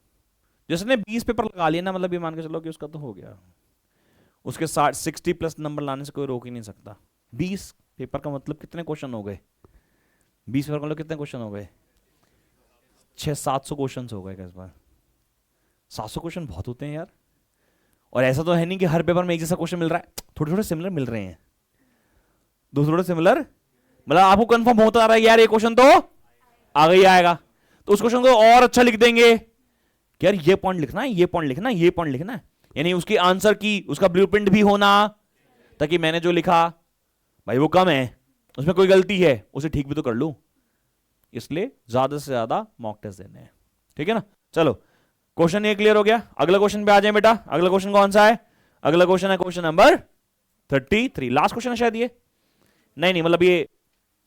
जिसने 20 पेपर लगा लिया ना, मतलब ये मान के चलो कि उसका तो हो गया, उसके 60+ नंबर लाने से कोई रोक ही नहीं सकता। 20 पेपर का मतलब कितने क्वेश्चन हो गए? 20 पेपर का मतलब कितने क्वेश्चन हो गए? 600-700 क्वेश्चन हो गए इस बार। 700 क्वेश्चन बहुत होते हैं यार। और ऐसा तो है नहीं कि हर पेपर में एक जैसा क्वेश्चन मिल रहा है, थोड़े थोड़े सिमिलर मिल रहे हैं, थोड़े सिमिलर। मतलब आपको कंफर्म होता आ रहा है यार ये क्वेश्चन तो आगे ही आएगा, तो उस क्वेश्चन को और अच्छा लिख देंगे कि यार ये पॉइंट लिखना है, ये पॉइंट लिखना है, ये पॉइंट लिखना है, यानी उसकी आंसर की उसका ब्लूप्रिंट भी होना, ताकि मैंने जो लिखा भाई वो कम है, उसमें कोई गलती है उसे ठीक भी तो कर लूं। इसलिए ज्यादा से ज्यादा मॉक टेस्ट देने हैं, ठीक है ना। चलो क्वेश्चन ये क्लियर हो गया। अगला क्वेश्चन पे आ जाए बेटा। अगला क्वेश्चन कौन सा है? अगला क्वेश्चन है क्वेश्चन नंबर 33। लास्ट क्वेश्चन है शायद ये, नहीं मतलब ये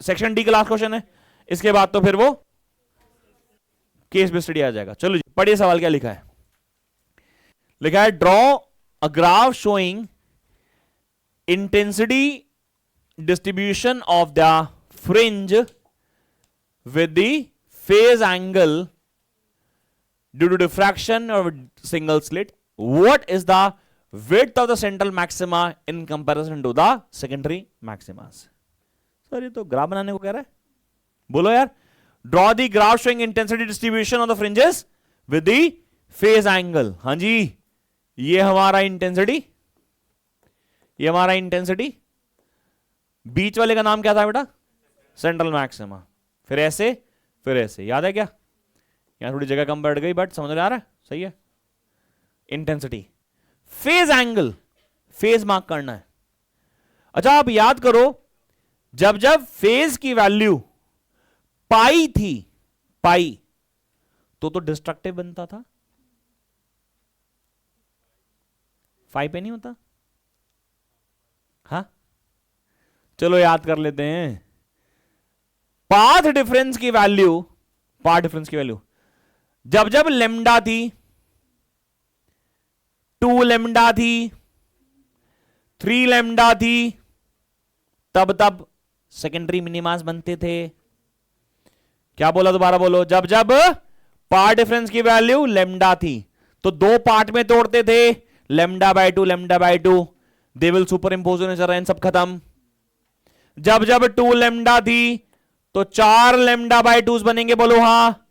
सेक्शन डी का लास्ट क्वेश्चन है। इसके बाद तो फिर वो केस बेस्ड स्टडी आ जाएगा। चलो जी पढ़िए सवाल क्या लिखा है। लिखा है draw a graph showing intensity distribution of the fringe with the phase angle due to diffraction or single slit. What is the width of the central maxima in comparison to the secondary maximas? Sir ये तो graph बनाने को कह रहा है, बोलो यार। Draw the graph showing intensity distribution of the fringes with the phase angle. हाँ जी, ये हमारा इंटेंसिटी, ये हमारा इंटेंसिटी। बीच वाले का नाम क्या था बेटा? Central maxima. फिर ऐसे, फिर ऐसे, याद है क्या? यहां थोड़ी जगह कम बढ़ गई, बट समझ में आ रहा है, सही है। Intensity, phase angle, phase mark करना है। अच्छा आप याद करो, जब जब फेज की वैल्यू पाई थी, पाई, तो डिस्ट्रक्टिव बनता था, 5 पे नहीं होता। हाँ चलो याद कर लेते हैं। पाथ डिफरेंस की वैल्यू, पाथ डिफरेंस की वैल्यू जब जब लेमडा थी, 2 लेमडा थी, 3 लेमडा थी, तब तब सेकेंडरी मिनिमास बनते थे। क्या बोला, दोबारा बोलो। जब जब पाथ डिफरेंस की वैल्यू लेमडा थी तो 2 पार्ट में तोड़ते थे, lambda by 2, lambda by 2, they will super impose होने चल रहे हैं, सब खत्म। जब जब 2 लेमडा थी तो 4 लेमडा बाय 2 बनेंगे, बोलो हाँ।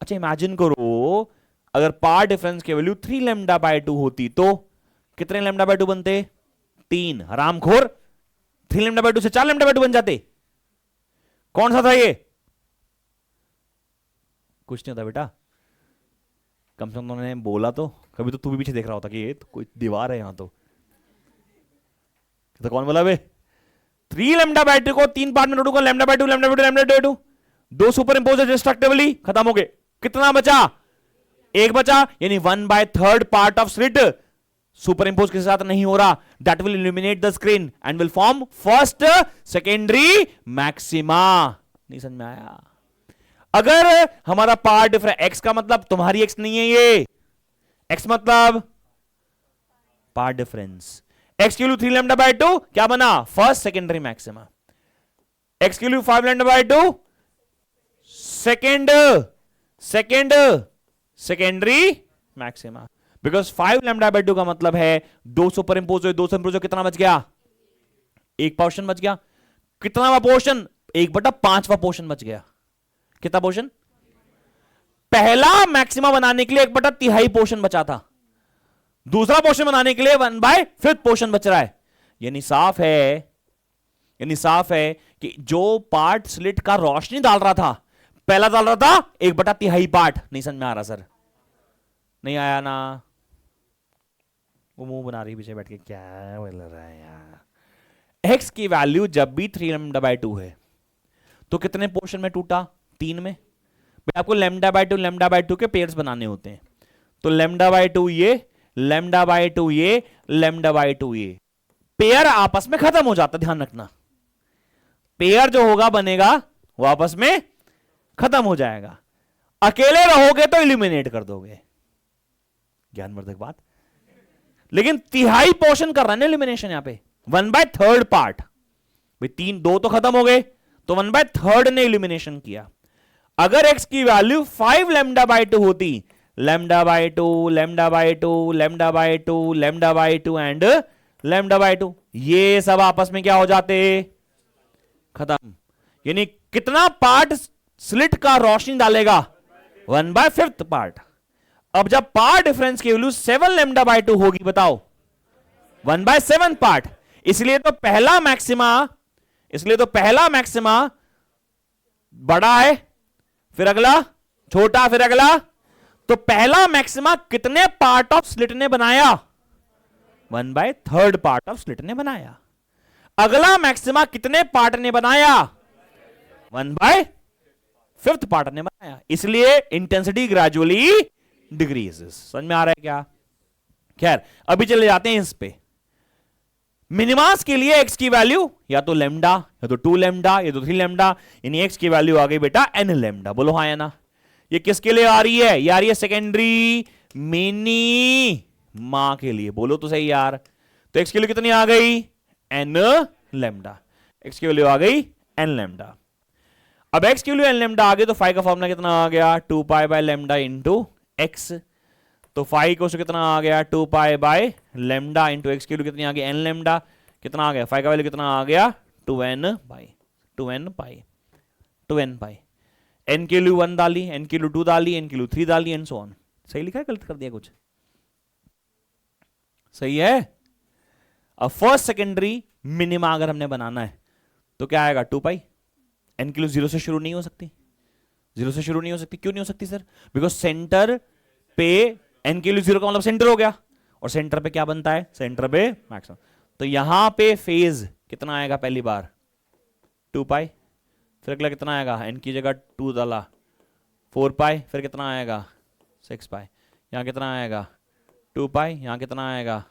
अच्छा इमेजिन करो, अगर पार्ट डिफरेंस की वैल्यू 3 लेमडा बाय 2 होती तो कितने लेमडा बाय 2 बनते? 3। हरामखोर, 3 लेमडा बाय 2 से 4 लेमडा बाय 2 बन जाते। कौन सा था ये? कुछ नहीं होता बेटा, कम से कम उन्होंने बोला तो, कभी तो तू भी पीछे देख रहा होता कि ये तो कोई दीवार है यहाँ तो कौन बोला बे? 3 लैम्डा बाय 2 को 3 पार्ट में तोड़ूंगा, lambda by 2 lambda by 2 lambda by 2, 2 superimpose destructively खत्म हो गए। कितना बचा? एक बचा, यानी 1/3 part of slit superimpose के साथ नहीं हो रहा, that will illuminate the screen and will form first secondary maxima. नहीं समझ में आया? अगर हमारा पार्ट डिफरेंस, एक्स का मतलब तुम्हारी एक्स नहीं है, ये एक्स मतलब पार्ट डिफरेंस, एक्स की वैल्यू 3 लैम्डा बाय 2 क्या बना? First secondary maxima. एक्स की value 5 lambda by 2 secondary maxima, because 5 lambda by 2 का मतलब है 2 सुपर इंपोज हुए, 2 सुपर इंपोज, कितना बच गया? एक पोर्शन बच गया। कितना पोर्शन? 1/5 पोर्शन बच गया। कितना पोर्शन? पहला मैक्सिमा बनाने के लिए 1/3 पोर्शन बचा था, दूसरा पोर्शन बनाने के लिए 1/5 पोर्शन बच रहा है। यानी साफ है कि जो पार्ट स्लिट का रोशनी डाल रहा था, पहला डाल रहा था 1/3 पार्ट। नहीं समझ में आ रहा सर? नहीं आया ना? वो मुंह बना रही पीछे बैठ के, क्या बोल रहा है यार। एक्स की वैल्यू जब भी 3 लैम्डा बाय 2 है तो कितने पोर्शन में टूटा? 3 में। आपको लैम्डा बाय 2 के पेयर्स बनाने होते हैं, तो लैम्डा बाय 2 ये, लैम्डा बाय 2 ये, लैम्डा बाय 2 ये, पेयर आपस में खत्म हो जाता। ध्यान रखना, पेयर जो होगा बनेगा वो आपस में खत्म हो जाएगा। अकेले रहोगे तो इल्यूमिनेट कर दोगे, ज्ञानवर्धक बात। लेकिन तिहाई पोर्शन कर रहा है ना इल्यूमिनेशन यहां पे, 1/3 पार्ट। भाई 2 तो खत्म हो गए, तो 1/3 ने इल्यूमिनेशन किया। अगर x की वैल्यू 5 लैम्डा बाय 2 होती, lambda by 2 lambda by 2 lambda by 2 lambda by 2 and lambda by 2, ये सब आपस में क्या हो जाते? खत्म। यानी कितना पार्ट स्लिट का रोशनी डालेगा? 1/5 पार्ट। अब जब पार्ट डिफरेंस की वैल्यू 7 लैम्डा बाय 2 होगी, बताओ 1/7 पार्ट। इसलिए तो पहला मैक्सिमा बड़ा है, फिर अगला छोटा, फिर अगला। तो पहला मैक्सिमा कितने पार्ट ऑफ स्लिट ने बनाया? 1/3 पार्ट ऑफ स्लिट ने बनाया। अगला मैक्सिमा कितने पार्ट ने बनाया? 1/5 पार्ट ने बनाया। इसलिए इंटेंसिटी ग्रेजुअली डिक्रीजेस। समझ में आ रहा है क्या? खैर, अभी चले जाते हैं इस पे। मिनिमास के लिए x की वैल्यू या तो लैम्डा, या तो 2 लैम्डा, या तो 3 लैम्डा, यानी x की वैल्यू आ गई बेटा n लैम्डा। बोलो हाँ या ना? ये किसके लिए आ रही है? ये आ रही है सेकेंडरी मिनिमा के लिए। बोलो तो सही यार। तो x की वैल्यू कितनी आ गई? n lambda. x की वैल्यू आ गई n लैम्डा। अब x की वैल्यू n लैम्डा आ गई, तो फाई का फॉर्मूला कितना आ गया? 2 pi by lambda into x. तो फाई को कितना आ गया? 2 pi by lambda into x की वैल्यू कितनी आ गई? n lambda. कितना आ गया? फाई का वैल्यू कितना आ गया? 2n पाई n की वैल्यू 1 डाली, n की वैल्यू 2 डाली, n की वैल्यू 3 डाली, एंड सो ऑन। सही लिखा है, गलत कर दिया कुछ? सही है। अब फर्स्ट सेकेंडरी मिनिमा अगर हमने बनाना है तो क्या आएगा? 2 पाई। n की वैल्यू 0 से शुरू नहीं हो सकती, 0 से शुरू नहीं हो सकती। क्यों नहीं हो सकती सर? बिकॉज सेंटर पे n की वैल्यू 0 का मतलब सेंटर हो गया, और सेंटर पे क्या बनता है? सेंटर पे मैक्सिमम। तो यहां पे फेज कितना आएगा? पहली बार 2 पाई, फिर अगला कितना आएगा? n की जगह 2 डाला 4 पाई, फिर कितना आएगा? 6 पाई। यहां कितना आएगा? 2 पाई। यहां कितना आएगा?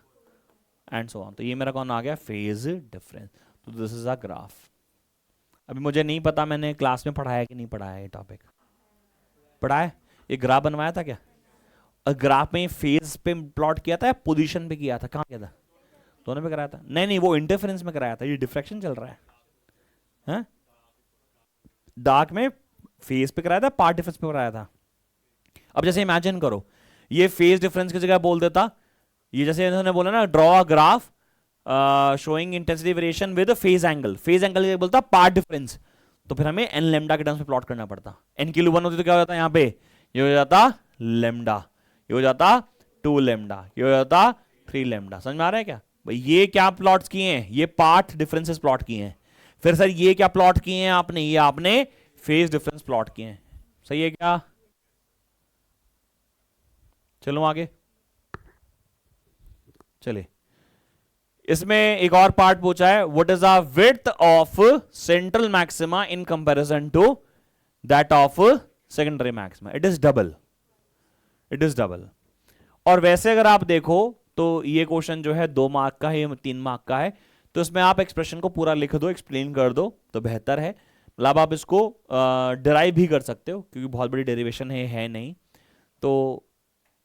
And so on. तो ये मेरा कौन आ गया? Phase difference. तो दिस इज अ ग्राफ। अभी मुझे नहीं पता मैंने क्लास में पढ़ाया कि नहीं पढ़ाया, ये टॉपिक पढ़ाया? ये ग्राफ बनवाया था क्या? ग्राफ में फेज पे प्लॉट किया था या पोजीशन पे किया था? कहां किया था? दोनों पे कराया था? नहीं, वो इंटरफेरेंस में कराया था। ये डिफ्रैक्शन चल रहा है, हाँ? डार्क में फेज पे कराया था, पार्ट डिफरेंस पे कराया था। अब जैसे इमेजिन करो, ये फेज डिफरेंस की जगह बोल देता, ये जैसे इन्होंने बोला ना, draw a graph showing intensity variation with phase angle. Phase angle बोलता पार्ट डिफरेंस, तो फिर हमें n लैम्डा के टर्म्स में प्लॉट करना पड़ता। n की वैल्यू 1 होती तो क्या हो जाता? यहाँ पे ये हो जाता लैम्डा, ये हो जाता 2 लैम्डा, ये हो जाता 3 लैम्डा। समझ में आ रहा है क्या भाई? ये क्या प्लॉट्स किए हैं? ये पार्ट डिफरेंसेस प्लॉट किए हैं। फिर सर ये क्या प्लॉट किए हैं आपने? ये आपने फेज डिफरेंस प्लॉट किए हैं। सही है क्या? चलो आगे चले। इसमें एक और पार्ट पूछा है, what is the width of central maxima in comparison to that of secondary maxima? It is double, it is double. और वैसे अगर आप देखो तो ये क्वेश्चन जो है 2 मार्क का है, ये 3 मार्क का है, तो इसमें आप एक्सप्रेशन को पूरा लिख दो, एक्सप्लेन कर दो तो बेहतर है। मतलब आप इसको डिराइव भी कर सकते हो क्योंकि बहुत बड़ी डेरिवेशन है नहीं। तो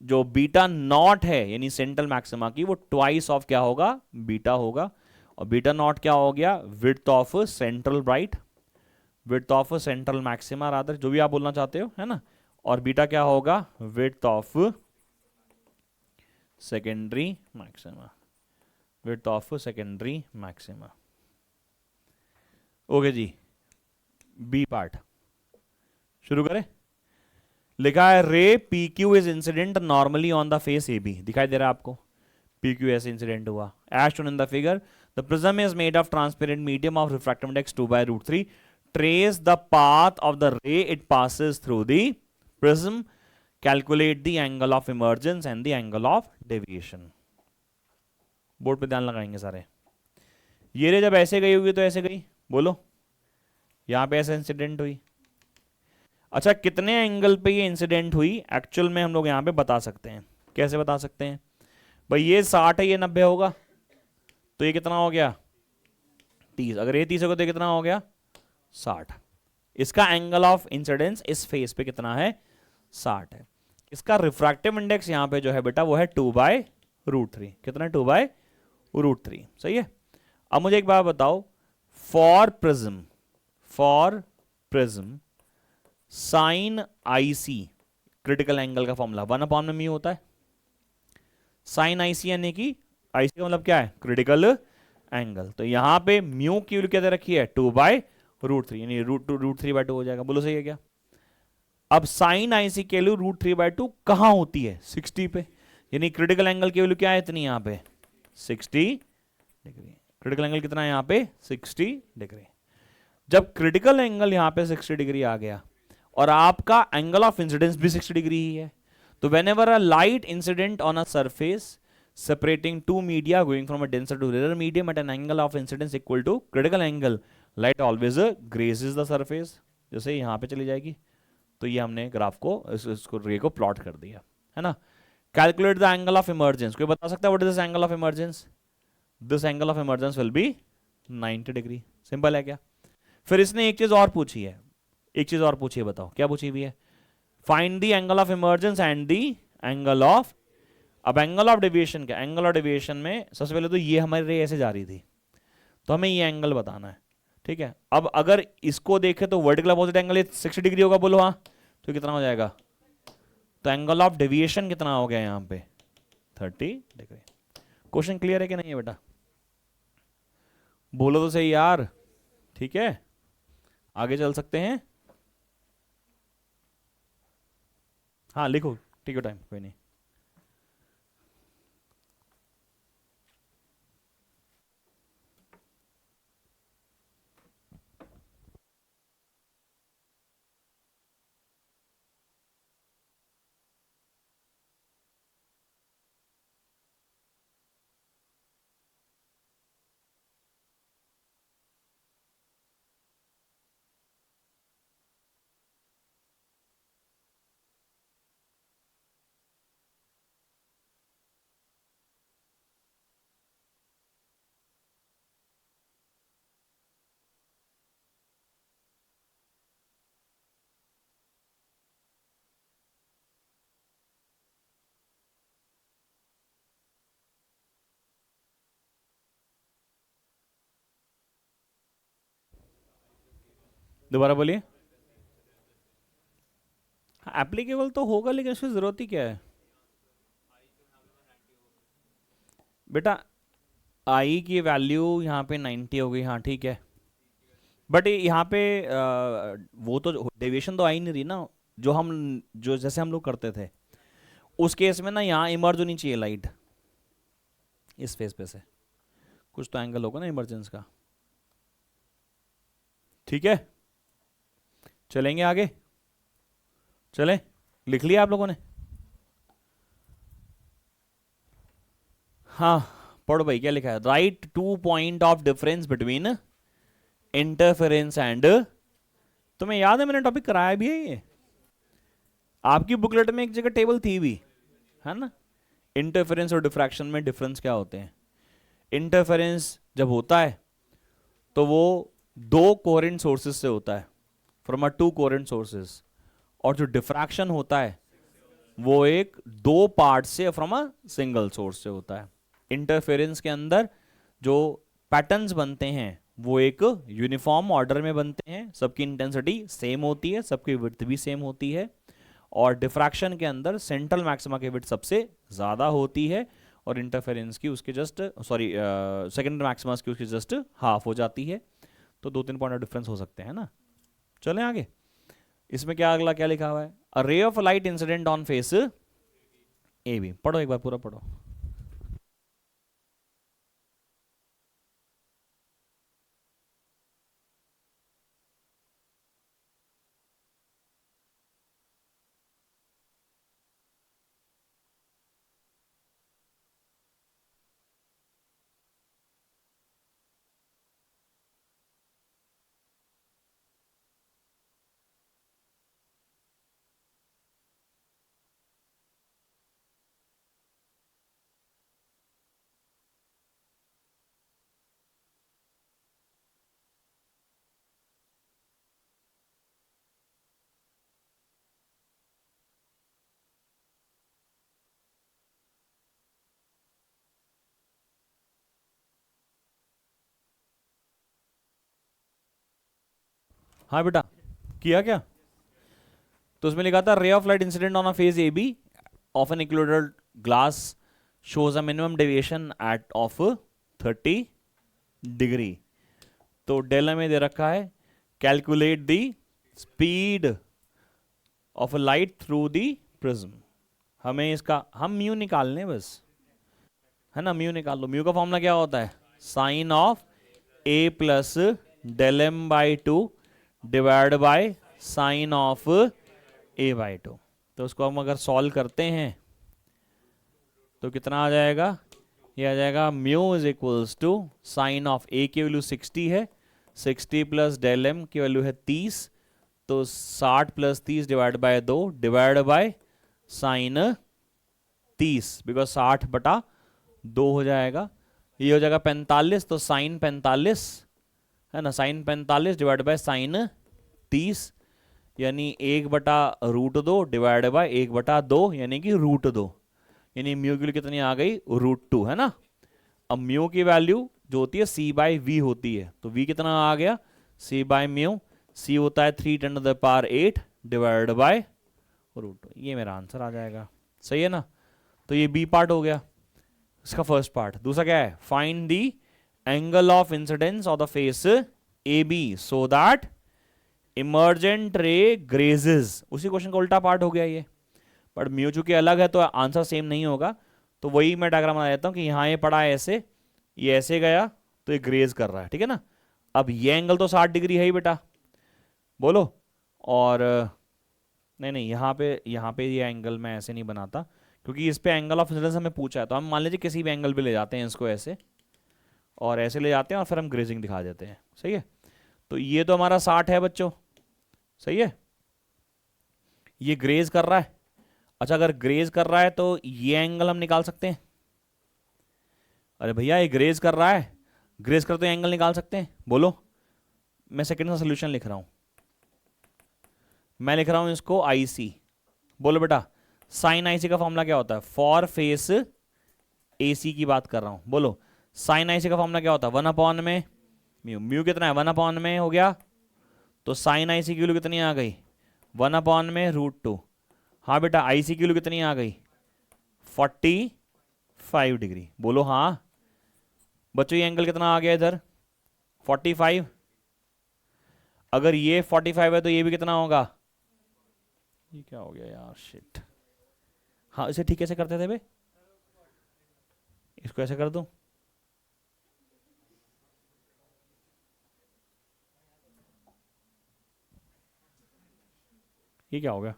जो बीटा नॉट है यानी सेंट्रल मैक्सिमा की, वो ट्वाइस ऑफ क्या होगा, बीटा होगा। और बीटा नॉट क्या हो गया, width of central, right, width of central maxima rather, जो भी आप बोलना चाहते हो, है ना। और बीटा क्या होगा, width of secondary maxima, width of secondary maxima. Okay जी, बी पार्ट शुरू करें। लिखा है ray P Q is incident normally on the face A B, दिखाई दे रहा है आपको, पी क्यू ऐसे इंसिडेंट हुआ। As shown in the figure the prism is made of transparent medium of refractive index 2/√3, trace the path of the ray it passes through the prism, calculate the angle of emergence and the angle of deviation. Board पे ध्यान लगाएंगे सारे। ये रे जब ऐसे गई होगी तो ऐसे गई, बोलो, यहां पे ऐसे इंसिडेंट हुई। अच्छा, कितने एंगल पे ये इंसिडेंट हुई एक्चुअल में हम लोग यहां पे बता सकते हैं। कैसे बता सकते हैं भाई, ये 60 है, ये 90 होगा, तो ये कितना हो गया 30। अगर ये 30 होगा तो कितना हो गया 60। इसका एंगल ऑफ इंसिडेंस इस फेस पे कितना है 60 है। इसका रिफ्रैक्टिव इंडेक्स यहां पे जो है बेटा वो है 2/√3। कितना है 2/√3, सही है। अब मुझे एक बात बताओ, for prism sign IC, critical angle का फॉर्मूला 1/μ होता है। साइन आईसी यानी कि आईसी का मतलब क्या है, क्रिटिकल एंगल। तो यहां पे म्यू की वैल्यू क्या दे रखी है 2/√3, यानी √3/2 हो जाएगा। बोलो सही है क्या। अब साइन आईसी के लिए √3/2 कहां होती है 60 पे, यानी क्रिटिकल एंगल की वैल्यू क्या है इतनी, यहां पे 60 डिग्री। क्रिटिकल एंगल कितना है यहां पे 60 डिग्री। जब क्रिटिकल एंगल यहां पे 60 डिग्री आ गया और आपका एंगल ऑफ इंसिडेंस भी 60 डिग्री ही है, तो whenever a light incident on a surface separating two media going from a denser to rarer medium at an angle of incidence equal to critical angle, light always grazes the surface। जैसे यहां पे चली जाएगी, तो ये हमने graph को इसको रे को प्लॉट कर दिया, है ना। Calculate the angle of emergence, कोई बता सकता है what is this angle of emergence? This angle of emergence will be 90 degree. Simple है क्या। फिर इसने एक चीज और पूछी है, एक चीज और पूछी है, बताओ क्या पूछी हुई है। Find the angle of emergence and the angle of, अब एंगल ऑफ डेविएशन क्या, एंगल ऑफ डेविएशन में सबसे पहले तो ये हमारी रे ऐसे जा रही थी, तो हमें ये एंगल बताना है, ठीक है। अब अगर इसको देखें तो वर्टिकल अपोजिट एंगल 60 डिग्री होगा, बोलो हाँ, तो कितना हो जाएगा, तो एंगल ऑफ डेविएशन कितना हो गया यहां पे 30 डिग्री। क्वेश्चन क्लियर है कि नहीं है बेटा, बोलो तो सही यार। ठीक है, आगे चल सकते हैं। हाँ लिखो, टेक योर टाइम, कोई नहीं। दोबारा बोलिए। एप्लीकेबल तो होगा लेकिन उसकी जरूरत ही क्या है बेटा। आई की वैल्यू यहाँ पे 90 हो गई, हाँ ठीक है, बट यहाँ पे वो तो डेविएशन तो आ ही नहीं रही ना, जो जैसे हम लोग करते थे उस केस में ना, यहाँ इमर्ज होनी चाहिए लाइट इस फेस पे से, कुछ तो एंगल होगा ना इमरजेंस का। ठीक है, चलेंगे आगे, चले, लिख लिया आप लोगों ने। हाँ पढ़ो भाई, क्या लिखा है? Write two point of difference between interference and, तुम्हें याद है मैंने टॉपिक कराया भी है ये आपकी बुकलेट में, एक जगह टेबल थी भी, है ना? इंटरफेरेंस और डिफ्रैक्शन में डिफरेंस क्या होते हैं? इंटरफेरेंस जब होता है तो वो दो कोहेरेंट सोर्सेज से होता है, from a to coherent sources. और जो डिफ्रैक्शन होता है वो एक दो पार्ट से, फ्रॉम अ सिंगल सोर्स से होता है। इंटरफेरेंस के अंदर जो पैटर्न्स बनते हैं वो एक यूनिफॉर्म ऑर्डर में बनते हैं, सबकी इंटेंसिटी सेम होती है, सबकी विड्थ भी सेम होती है। और डिफ्रैक्शन के अंदर सेंट्रल मैक्सिमा की विड्थ सबसे ज़्यादा होती है और इंटरफेरेंस की उसके जस्ट, सॉरी, सेकेंडरी मैक्सिमा की उसकी जस्ट हाफ हो जाती है। तो दो तीन पॉइंट ऑफ डिफरेंस हो सकते हैं ना। चलें आगे। इसमें क्या अगला क्या लिखा हुआ है? A ray of light incident on face A B. पढ़ो एक बार पूरा पढ़ो। हाँ बेटा, किया क्या? तो उसमें लिखा था ray of light incident on a face A B of an included glass shows a minimum deviation at of 30 degree. तो डेल में दे रखा है calculate the speed of a light through the prism. हमें इसका हम म्यू निकाल लें बस, है ना? म्यू निकाल लो। म्यू का फॉर्मूला क्या होता है? Sine of A plus del M by two divide by sine of A by two. तो उसको हम अगर सॉल्व करते हैं तो कितना आ जाएगा? ये आ जाएगा mu is equals to sine of A की वैल्यू 60 है, 60 प्लस डेल एम की वैल्यू है 30, तो 60 plus 30 divide by 2 divide by sine 30, because 60/2 हो जाएगा। ये हो जाएगा 45, तो साइन 45, है ना? साइन 45 डिवाइड बाय साइन 30, यानी 1/√2 डिवाइड बाय 1/2, यानी कि √2, यानी म्यू की वैल्यू कितनी आ गई? √2, है ना? अब म्यू की वैल्यू जो होती है सी बाई वी होती है, तो वी कितना आ गया? सी बाई म्यू, सी होता है 3 × 10⁸ डिवाइड बाय √2। ये मेरा आंसर आ जाएगा। सही है ना? तो ये बी पार्ट हो गया इसका फर्स्ट पार्ट। दूसरा क्या है? Find the angle of incidence of the face A B so that emergent ray grazes. उसी क्वेश्चन का उल्टा पार्ट हो गया ये, बट म्यू चूंकि अलग है तो आंसर सेम नहीं होगा। तो वही मैं डायग्राम बना देता हूं कि यहां ये पड़ा है ऐसे, ये ऐसे गया तो ये ग्रेज कर रहा है, ठीक है ना? अब ये एंगल तो 60 डिग्री है ही बेटा, बोलो। और नहीं नहीं, यहाँ पे ये एंगल मैं ऐसे नहीं बनाता, क्योंकि इस पे एंगल ऑफ इंसिडेंस हमें पूछा है। तो हम मान लीजिए किसी भी एंगल पे ले जाते हैं इसको ऐसे, और ऐसे ले जाते हैं और फिर हम ग्रेजिंग दिखा देते हैं। सही है? तो ये तो हमारा 60 है बच्चों, सही है? ये ग्रेज कर रहा है। अच्छा, अगर ग्रेज कर रहा है तो ये एंगल हम निकाल सकते हैं। अरे भैया, ये ग्रेज कर रहा है, ग्रेज कर तो एंगल निकाल सकते हैं, बोलो। मैं सेकंड का सोल्यूशन लिख रहा हूं, मैं लिख रहा हूं इसको आई सी। बोलो बेटा, साइन आई सी का फॉर्मूला क्या होता है? फॉर फेस ए सी की बात कर रहा हूं, बोलो। साइन आई सी का फॉर्मूला क्या होता है? 1 में म्यू। म्यू कितना है? 1 में हो गया, तो साइन आई सी की वैल्यू कितनी आ गई? 1/√2। हाँ बेटा, आई सी की वैल्यू कितनी आ गई? 45 डिग्री। बोलो हाँ। बच्चों, ये एंगल कितना आ गया इधर? 45। अगर ये 45 है तो ये भी कितना होगा? ये क्या हो गया यार, शिट। हाँ, इसे ठीक कैसे करते थे बे? इसको ऐसे कर दूं? ये क्या हो गया?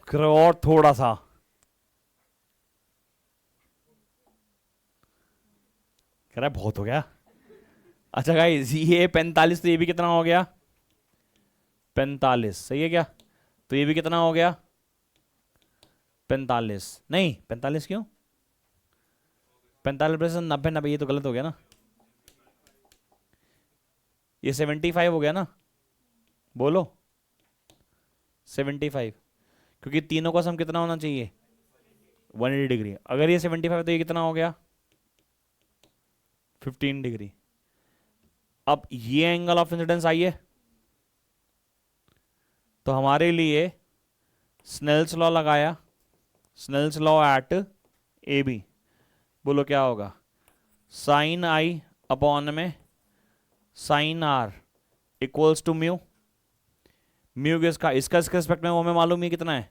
करो और थोड़ा सा, कह रहा है बहुत हो गया। अच्छा गाइस, ये 45, तो ये भी कितना हो गया 45, सही है क्या? तो ये भी कितना हो गया 45, नहीं 45 क्यों, 45 90 90, ये तो गलत हो गया ना, ये 75 हो गया ना, बोलो 75, क्योंकि तीनों का सम कितना होना चाहिए 180 डिग्री। अगर ये 75 तो ये कितना हो गया 15 डिग्री। अब ये एंगल ऑफ इंसिडेंस आइए, तो हमारे लिए स्नेल्स लॉ लगाया, Snell's law at A B, बोलो क्या होगा, साइन आई अपॉन में sine R equals to mu, mu किसका, इसका इसके रिस्पेक्ट में वो हमें मालूम है कितना है,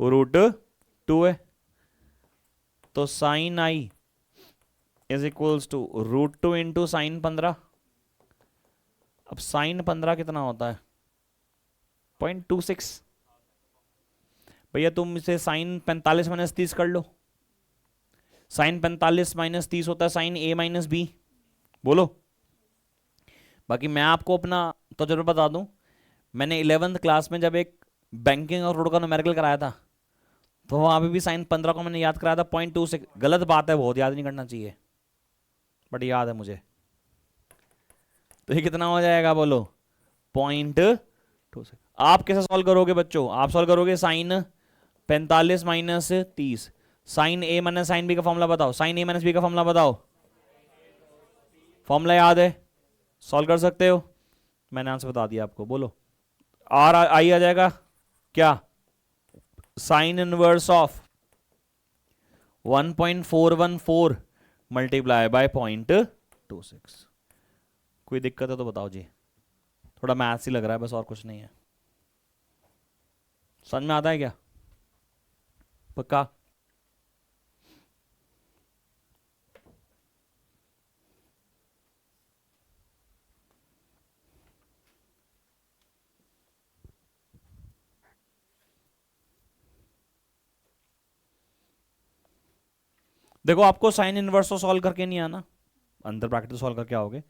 √2 है, तो sine I is equals to √2 into sine 15। अब साइन 15 कितना होता है 0.26, भैया तुम इसे साइन 45 माइनस 30 कर लो, साइन 45 माइनस 30 होता है साइन ए माइनस बी, बोलो। बाकी मैं आपको अपना तो जरूर बता दूं, मैंने 11th क्लास में जब एक बैंकिंग और रोड का न्यूमेरिकल कराया था, तो वहां पे भी साइन 15 को मैंने याद कराया था 0.26, गलत बात है, बहुत याद नहीं करना चाहिए, बट याद है मुझे। तो ये कितना हो जाएगा बोलो 0.26। आप कैसे सॉल्व करोगे बच्चों, आप सॉल्व करोगे साइन 45 माइनस 30, साइन ए माइनस साइन बी का फॉर्मूला बताओ, साइन ए माइनस बी का फॉर्मूला बताओ, फॉर्मूला याद है, सॉल्व कर सकते हो, मैंने आंसर बता दिया आपको, बोलो। आर आई आ जाएगा क्या, sine inverse of 1.414 multiply by 0.26। कोई दिक्कत है तो बताओ जी, थोड़ा मैथ्स ही लग रहा है बस, और कुछ नहीं है, समझ में आता है क्या, पक्का? देखो आपको साइन इनवर्स तो सॉल्व करके नहीं आना, अंदर ब्रैकेट तो सॉल्व करके आओगे,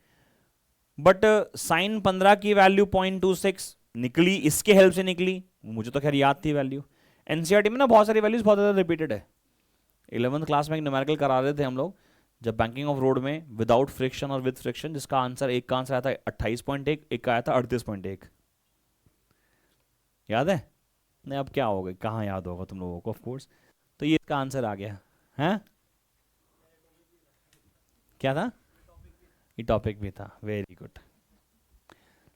बट साइन 15 की वैल्यू 0.26 निकली, इसके हेल्प से निकली, मुझे तो खैर याद थी वैल्यू, एनसीईआरटी में ना बहुत सारी वैल्यूज बहुत ज़्यादा रिपीटेड है। 11th क्लास में एक न्यूमेरिकल करा रहे थे हम लोग जब बैंकिंग ऑफ रोड में, विदाउट फ्रिक्शन और विद फ्रिक्शन, जिसका आंसर, एक का आंसर आया था 28.1, एक का आया था 38.1, याद है? नहीं अब क्या होगा, कहाँ याद होगा तुम लोगों को, ऑफ कोर्स। तो ये इसका आंसर आ गया है, क्या था, ये टॉपिक भी था, वेरी गुड।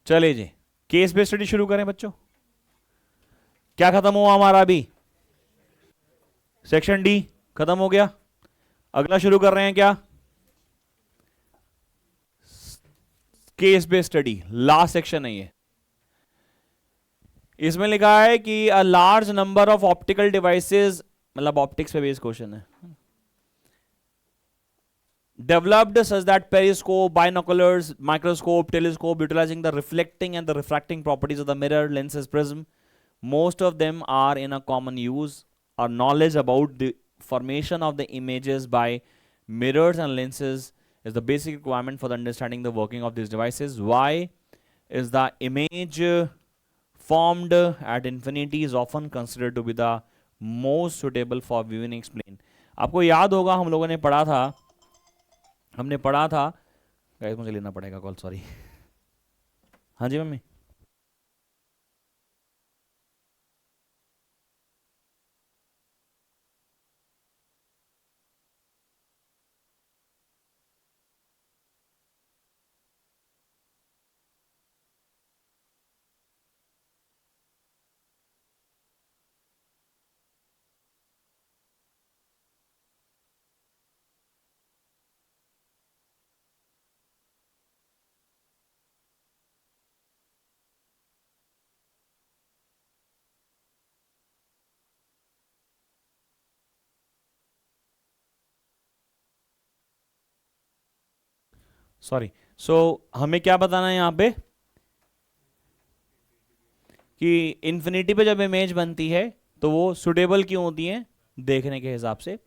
चलिए जी, केस बेस्ड स्टडी शुरू करें बच्चों। क्या खत्म हुआ हमारा अभी, सेक्शन डी खत्म हो गया, अगला शुरू कर रहे हैं क्या, case based study, last section है ये। इसमें लिखा है कि a large number of optical devices, मतलब ऑप्टिक्स पे बेस्ड क्वेश्चन है, developed such that periscope, binoculars, microscope, telescope, utilizing the reflecting and the refracting properties of the mirror, lenses, prism, most of them are in a common use. Our knowledge about the formation of the images by mirrors and lenses is the basic requirement for the understanding the working of these devices. Why is the image formed at infinity is often considered to be the most suitable for viewing? Explain. आपको याद होगा हम लोगों ने पढ़ा था, हमने पढ़ा था, गाइस मुझे लेना पड़ेगा कॉल, सॉरी। हाँ जी मम्मी, सॉरी। सो हमें क्या बताना है यहाँ पे कि इन्फिनिटी पे जब इमेज बनती है तो वो सुटेबल क्यों होती हैं देखने के हिसाब से।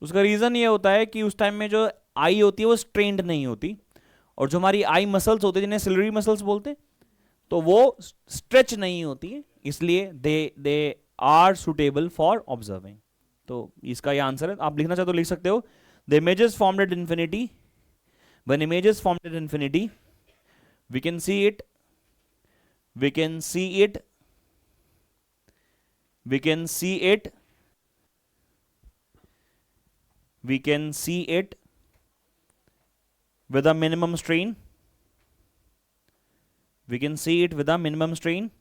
उसका रीज़न ये होता है कि उस टाइम में जो आई होती है वो स्ट्रेंड नहीं होती, और जो हमारी आई मसल्स होती है जिन्हें सिलरी मसल्स बोलते हैं, तो वो स्ट्रेच नहीं होती है, इसलिए they are suitable for observing. तो इसका ये आंसर है। आप लिखना चाहते हो लिख सकते हो। The images formed at infinity, when images formed at infinity we can see it we can see it we can see it we can see it with a minimum strain, we can see it with a minimum strain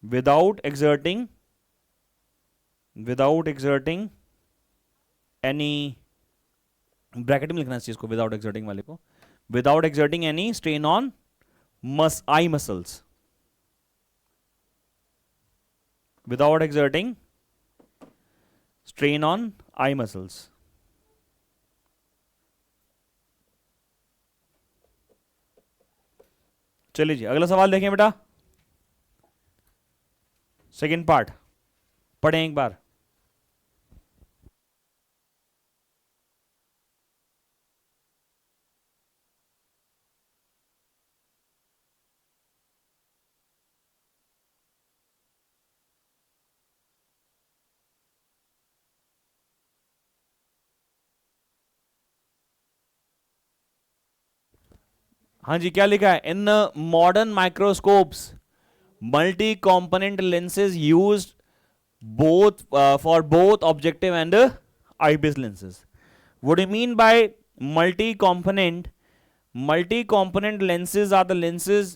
without exerting any, bracket में लिखना चाहिए इसको, without exerting वाले को, without exerting any strain on eye muscles, without exerting strain on eye muscles. चलिए जी अगला सवाल देखें बेटा, सेकेंड पार्ट पढ़ें एक बार। हाँ जी क्या लिखा है? In modern microscopes multi component lenses used both for both objective and eyepiece lenses. What do you mean by multi-component? Multi-component lenses are the lenses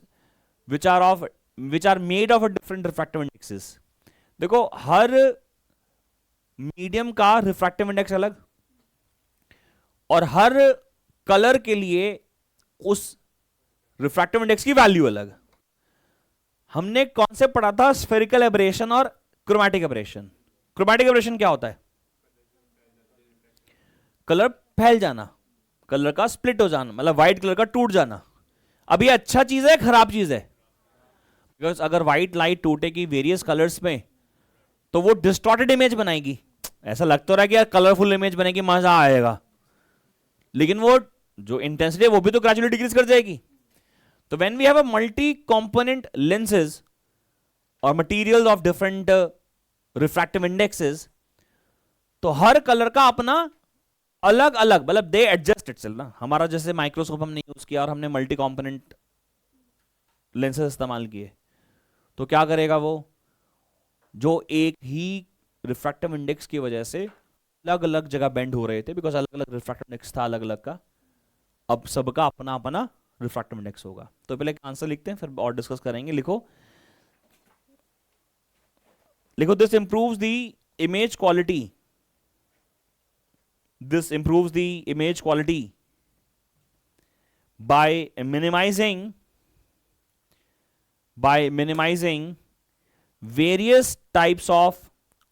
which are made of a different refractive indexes. देखो हर medium का refractive index अलग, और हर colour के लिए उस refractive index की value अलग। हमने कॉन्सेप्ट पढ़ा था स्फेरिकल एबरेशन और क्रोमैटिक एबरेशन। क्रोमैटिक एबरेशन क्या होता है? कलर फैल जाना, कलर का स्प्लिट हो जाना, मतलब व्हाइट कलर का टूट जाना। अब ये अच्छा चीज है खराब चीज है? बिकॉज अगर व्हाइट लाइट टूटेगी वेरियस कलर्स में तो वो डिस्टॉर्टेड इमेज बनाएगी। ऐसा लगता हो रहा है कि यार कलरफुल इमेज बनेगी मजा आएगा, लेकिन वो जो इंटेंसिटी है वो भी तो ग्रेजुअली डिक्रीज कर जाएगी। तो when we have a multi component lenses और material of different refractive indexes, तो हर कलर का अपना अलग अलग, मतलब दे एडजस्ट इटसेल्फ ना। हमारा जैसे माइक्रोस्कोप हमने यूज किया और हमने मल्टी कंपोनेंट लेंसेज इस्तेमाल किए, तो क्या करेगा वो, जो एक ही रिफ्रैक्टिव इंडेक्स की वजह से अलग अलग जगह बेंड हो रहे थे, बिकॉज अलग अलग रिफ्रैक्टिव इंडेक्स था अलग अलग का, अब सबका अपना अपना रिफ्रैक्टिव इंडेक्स होगा। तो पहले आंसर लिखते हैं फिर और डिस्कस करेंगे। लिखो लिखो this improves the image quality, this improves the image quality by minimizing various types of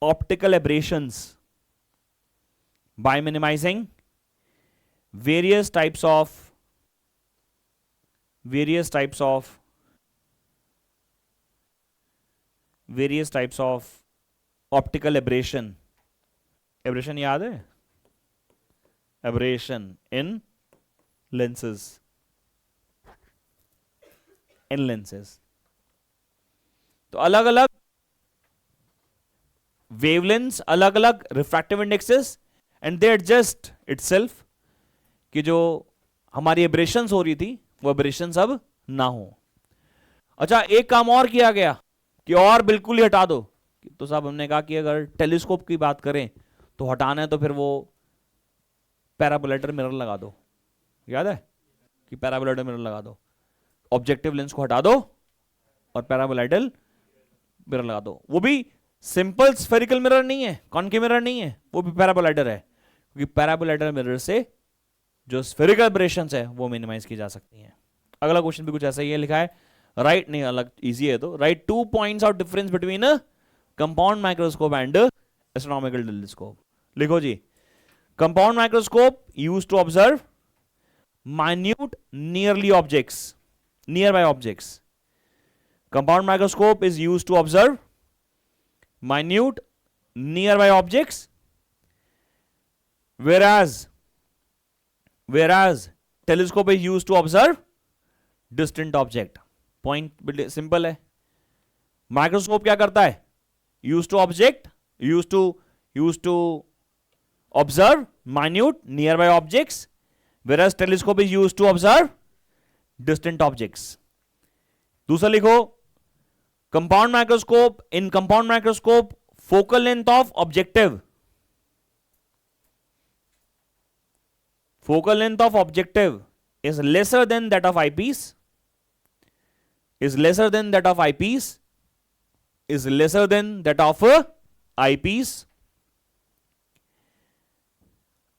optical aberrations, by minimizing various types of optical aberration। Aberration याद है? aberration in lenses, तो अलग अलग वेवलेंथ्स, अलग अलग refractive indexes, and they adjust itself कि जो हमारी एब्रेशंस हो रही थी वो एब्रेशंस अब ना हो। अच्छा एक काम और किया गया कि और बिल्कुल ही हटा दो। तो साहब हमने कहा कि अगर टेलीस्कोप की बात करें तो हटाना है तो फिर वो पैराबोलाइडर मिरर लगा दो। याद है कि पैराबोलाइडर मिरर लगा दो, ऑब्जेक्टिव लेंस को हटा दो और पैराबोलाइडल मिरर लगा दो। वो भी सिंपल स्फेरिकल मिरर नहीं है, कॉनकेव मिरर नहीं है, वो भी पैराबोलाइडर है, क्योंकि पैराबोलाइडर मिरर से जो स्फेरिकल एब्रेशंस है वो मिनिमाइज की जा सकती हैं। अगला क्वेश्चन भी कुछ ऐसा ही है, लिखा है राइट नहीं अलग इजी है, तो right 2 points of difference between a compound microscope and astronomical telescope. लिखो जी, compound microscope used to observe minute nearby objects, Compound microscope is used to observe minute nearby objects, whereas telescope is used to observe distant object. Point simple है. Microscope क्या करता है? Used to observe minute nearby objects, whereas telescope is used to observe distant objects. दूसरा लिखो, compound microscope, in compound microscope focal length of objective is lesser than that of eyepiece,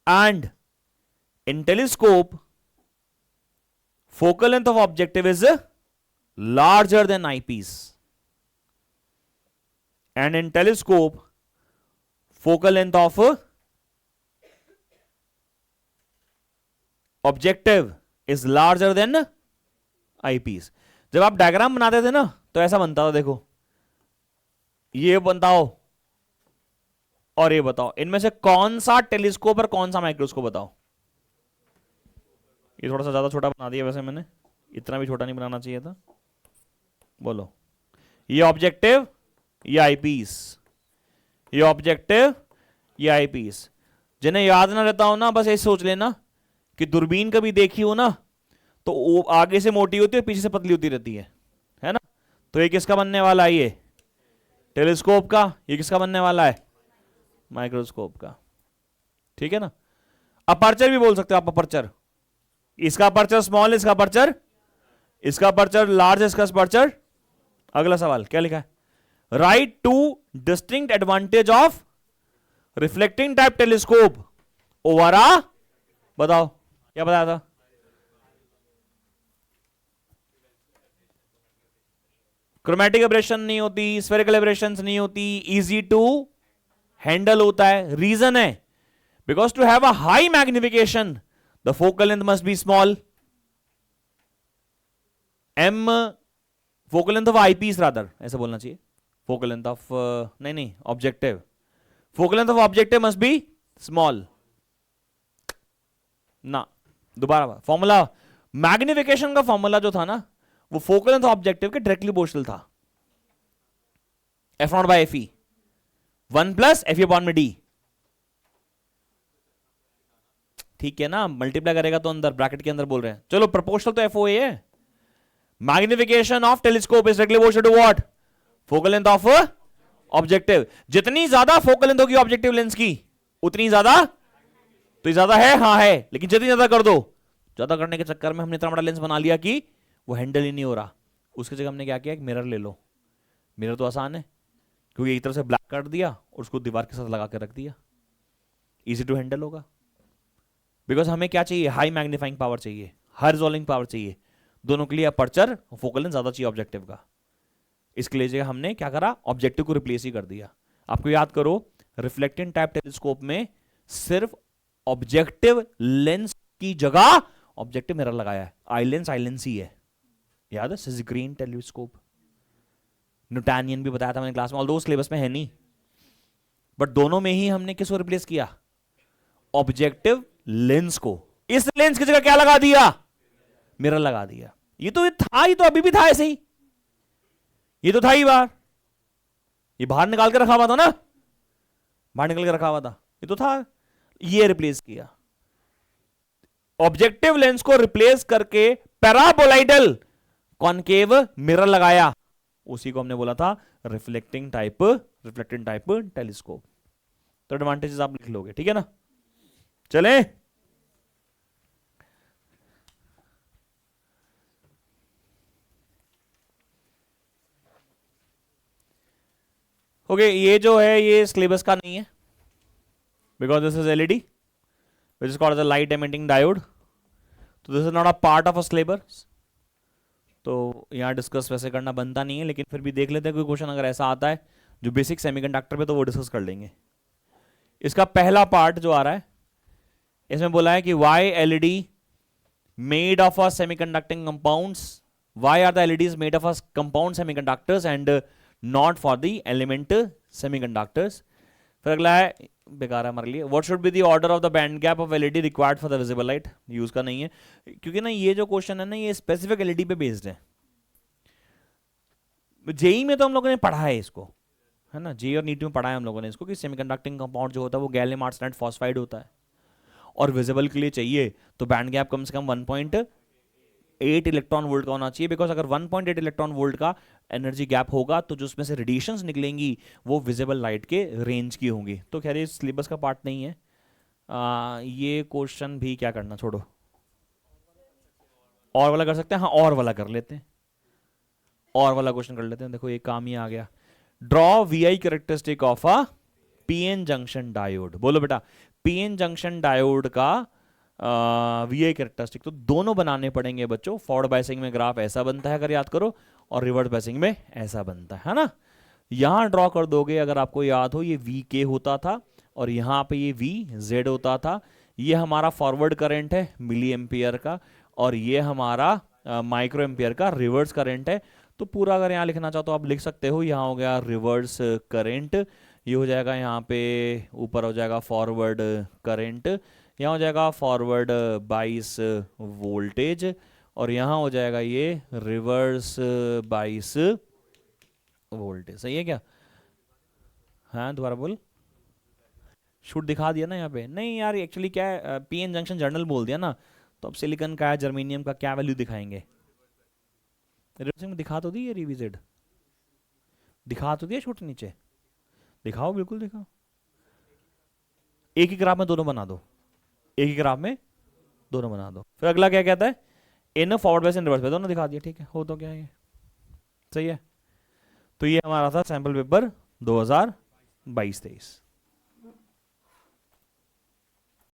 and in telescope focal length of objective is larger than eyepiece, and in telescope focal length of objective is larger than eyepiece. जब आप diagram बनाते थे ना तो ऐसा बनता था, देखो ये बताओ और ये बताओ, इनमें से कौन सा टेलीस्कोप और कौन सा माइक्रोस्कोप बताओ. ये थोड़ा सा ज्यादा छोटा बना दिया वैसे मैंने, इतना भी छोटा नहीं बनाना चाहिए था. बोलो, ये ऑब्जेक्टिव, ये आईपीस, ये ऑब्जेक्टिव, ये आईपीस. जिन्हें याद ना रहता हो ना, बस ऐसे सोच लेना कि दूरबीन कभी देखी हो ना तो वो आगे से मोटी होती है, पीछे से पतली होती रहती है ना. तो ये किसका बनने वाला है? ये टेलीस्कोप का. ये किसका बनने वाला है? माइक्रोस्कोप का. ठीक है ना. अपर्चर भी बोल सकते हो आप, अपर्चर. इसका अपर्चर स्मॉल, इसका अपर्चर लार्ज, इसका अपर्चर. अगला सवाल क्या लिखा है? Write two distinct advantage of reflecting type telescope over ah, बताओ क्या बताया था? क्रोमैटिक एब्रेशन नहीं होती, स्फेरिकल एब्रेशंस नहीं होती, इजी टू हैंडल होता है. रीजन है because to have a high magnification the focal length must be small. Um focal length of eyepiece rather, ऐसे बोलना चाहिए. फोकल लेंथ ऑफ नहीं objective, focal length of objective must be small ना. दोबारा formula, magnification का formula जो था ना वो फोकल लेंथ ऑब्जेक्टिव के डायरेक्टली प्रोपोर्शनल था. F not by F E, 1 plus F E upon में डी. ठीक है ना, मल्टीप्लाई करेगा तो अंदर ब्रैकेट के अंदर बोल रहे हैं. चलो प्रोपोर्शनल तो एफ ओ ए है. Magnification of telescope is directly proportional to what? Focal length of objective. जितनी ज्यादा फोकल लेंथ होगी ऑब्जेक्टिव लेंस की उतनी ज्यादा, तो ज्यादा है, हाँ है, लेकिन जितनी ज्यादा कर दो, ज्यादा करने के चक्कर में हमने इतना बड़ा लेंस बना लिया कि वो हैंडल ही नहीं हो रहा. उसकी जगह हमने क्या किया, एक मिरर ले लो. मिरर तो आसान है क्योंकि एक तरफ से ब्लैक कर दिया और उसको दीवार के साथ लगा के रख दिया, इजी टू हैंडल होगा. बिकॉज हमें क्या चाहिए? हाई मैग्नीफाइंग पावर चाहिए, हाई रिजॉल्विंग पावर चाहिए. दोनों के लिए अपर्चर फोकल लेंथ ज्यादा चाहिए ऑब्जेक्टिव का. इसके लिए हमने क्या करा? ऑब्जेक्टिव को रिप्लेस ही कर दिया. आपको याद करो, रिफ्लेक्टिंग टाइप टेलीस्कोप में सिर्फ ऑब्जेक्टिव लेंस की जगह ऑब्जेक्टिव मिरर लगाया है. आई लेंस ही है. याद है? सिज़ग्रीन टेलीस्कोप, न्यूटनियन भी बताया था मैंने क्लास में, ऑल्दो सिलेबस में है नहीं, बट दोनों में ही हमने किसको रिप्लेस किया? ऑब्जेक्टिव लेंस को. इस लेंस की जगह क्या लगा दिया? मिरर लगा दिया. ये तो था, ये तो अभी भी था ऐसे ही, ये तो था ही बाहर, ये बाहर निकाल के रखा हुआ था ना, बाहर निकाल के रखा हुआ था, ये तो था. ये रिप्लेस किया. ऑब्जेक्टिव लेंस को रिप्लेस करके पैराबोलाइडल कॉनकेव मिरर लगाया. उसी को हमने बोला था रिफ्लेक्टिंग टाइप टेलीस्कोप. तो एडवांटेजेस आप लिख लोगे, ठीक है ना. चलें, ओके. ये जो है ये सिलेबस का नहीं है because this is LED which is called as a light emitting diode. तो this is not a part of a syllabus. तो यहाँ डिस्कस वैसे करना बनता नहीं है, लेकिन फिर भी देख लेते हैं कोई क्वेश्चन अगर ऐसा आता है जो बेसिक सेमीकंडक्टर पे, तो वो डिस्कस कर लेंगे. इसका पहला पार्ट जो आ रहा है, इसमें बोला है कि why LED made of a semiconducting compounds Why are the LEDs made of a compound semiconductors and not for the element semiconductors? फिर अगला है, बेकार है हमारे लिए, what should be the order of the band gap of LED required for the visible light? Use का नहीं है, क्योंकि ना ये जो क्वेश्चन है ना ये स्पेसिफिक एलईडी पे बेस्ड है। जेई में तो हम लोगों ने पढ़ा है इसको, है ना, जेई और नीट में पढ़ा है हम लोगों ने इसको कि सेमीकंडक्टिंग कंपाउंड जो होता है वो गैलियम आर्सेनाइड फॉस्फाइड होता है, और विजिबल के लिए चाहिए तो बैंड गैप कम से कम 1.8 इलेक्ट्रॉन वोल्ट का होना चाहिए, बिकॉज अगर 1.8 इलेक्ट्रॉन वोल्ट का एनर्जी गैप होगा तो जो उसमें से रेडिएशंस निकलेंगी वो विजिबल लाइट के रेंज की होंगी। तो खैर ये सिलेबस का पार्ट नहीं है, ये क्वेश्चन भी क्या करना, छोड़ो, और वाला कर सकते हैं, हाँ और वाला कर लेते हैं, और वाला क्वेश्चन कर लेते हैं। देखो ये काम ही आ गया, draw VI characteristic of a PN junction diode. बोलो बेटा, पीएन जंक्शन डायोड का वीआई कैरेक्टरिस्टिक तो दोनों बनाने पड़ेंगे बच्चों। फॉरवर्ड बायसिंग में ग्राफ ऐसा बनता है अगर याद करो, और रिवर्स बायसिंग में ऐसा बनता है ना। यहां ड्रॉ कर दोगे अगर आपको याद हो, ये वी के होता था और यहाँ पे ये वी जेड होता था। ये हमारा फॉरवर्ड करंट है मिली एम्पियर का, और ये हमारा माइक्रो एम्पियर का रिवर्स करंट है। तो पूरा अगर यहाँ लिखना चाहो तो आप लिख सकते हो, यहाँ हो गया रिवर्स करंट, ये हो जाएगा यहाँ पे ऊपर हो जाएगा फॉरवर्ड करंट, यहाँ हो जाएगा फॉरवर्ड 22 वोल्टेज, और यहाँ हो जाएगा ये रिवर्स 22 वोल्टेज। सही है क्या? हाँ दोबारा बोल। शूट दिखा दिया ना यहाँ पे? नहीं यार एक्चुअली क्या है, पीएन जंक्शन जर्नल बोल दिया ना, तो अब सिलिकॉन का जर्मेनियम का क्या वैल्यू दिखाएंगे? रिवर्सिंग में दिखा तो दी, ये रिविजिट दिखा तो दिया, शूट नीचे दिखाओ, बिल्कुल दिखाओ। एक ही ग्राफ में दोनों बना दो, एक ही ग्राफ में दोनों बना दो। फिर अगला क्या कहता है, in forward base in reverse base दोनों दिखा दिया, ठीक है, हो तो क्या है ये, सही है। तो ये हमारा था सैंपल पेपर 2022-23।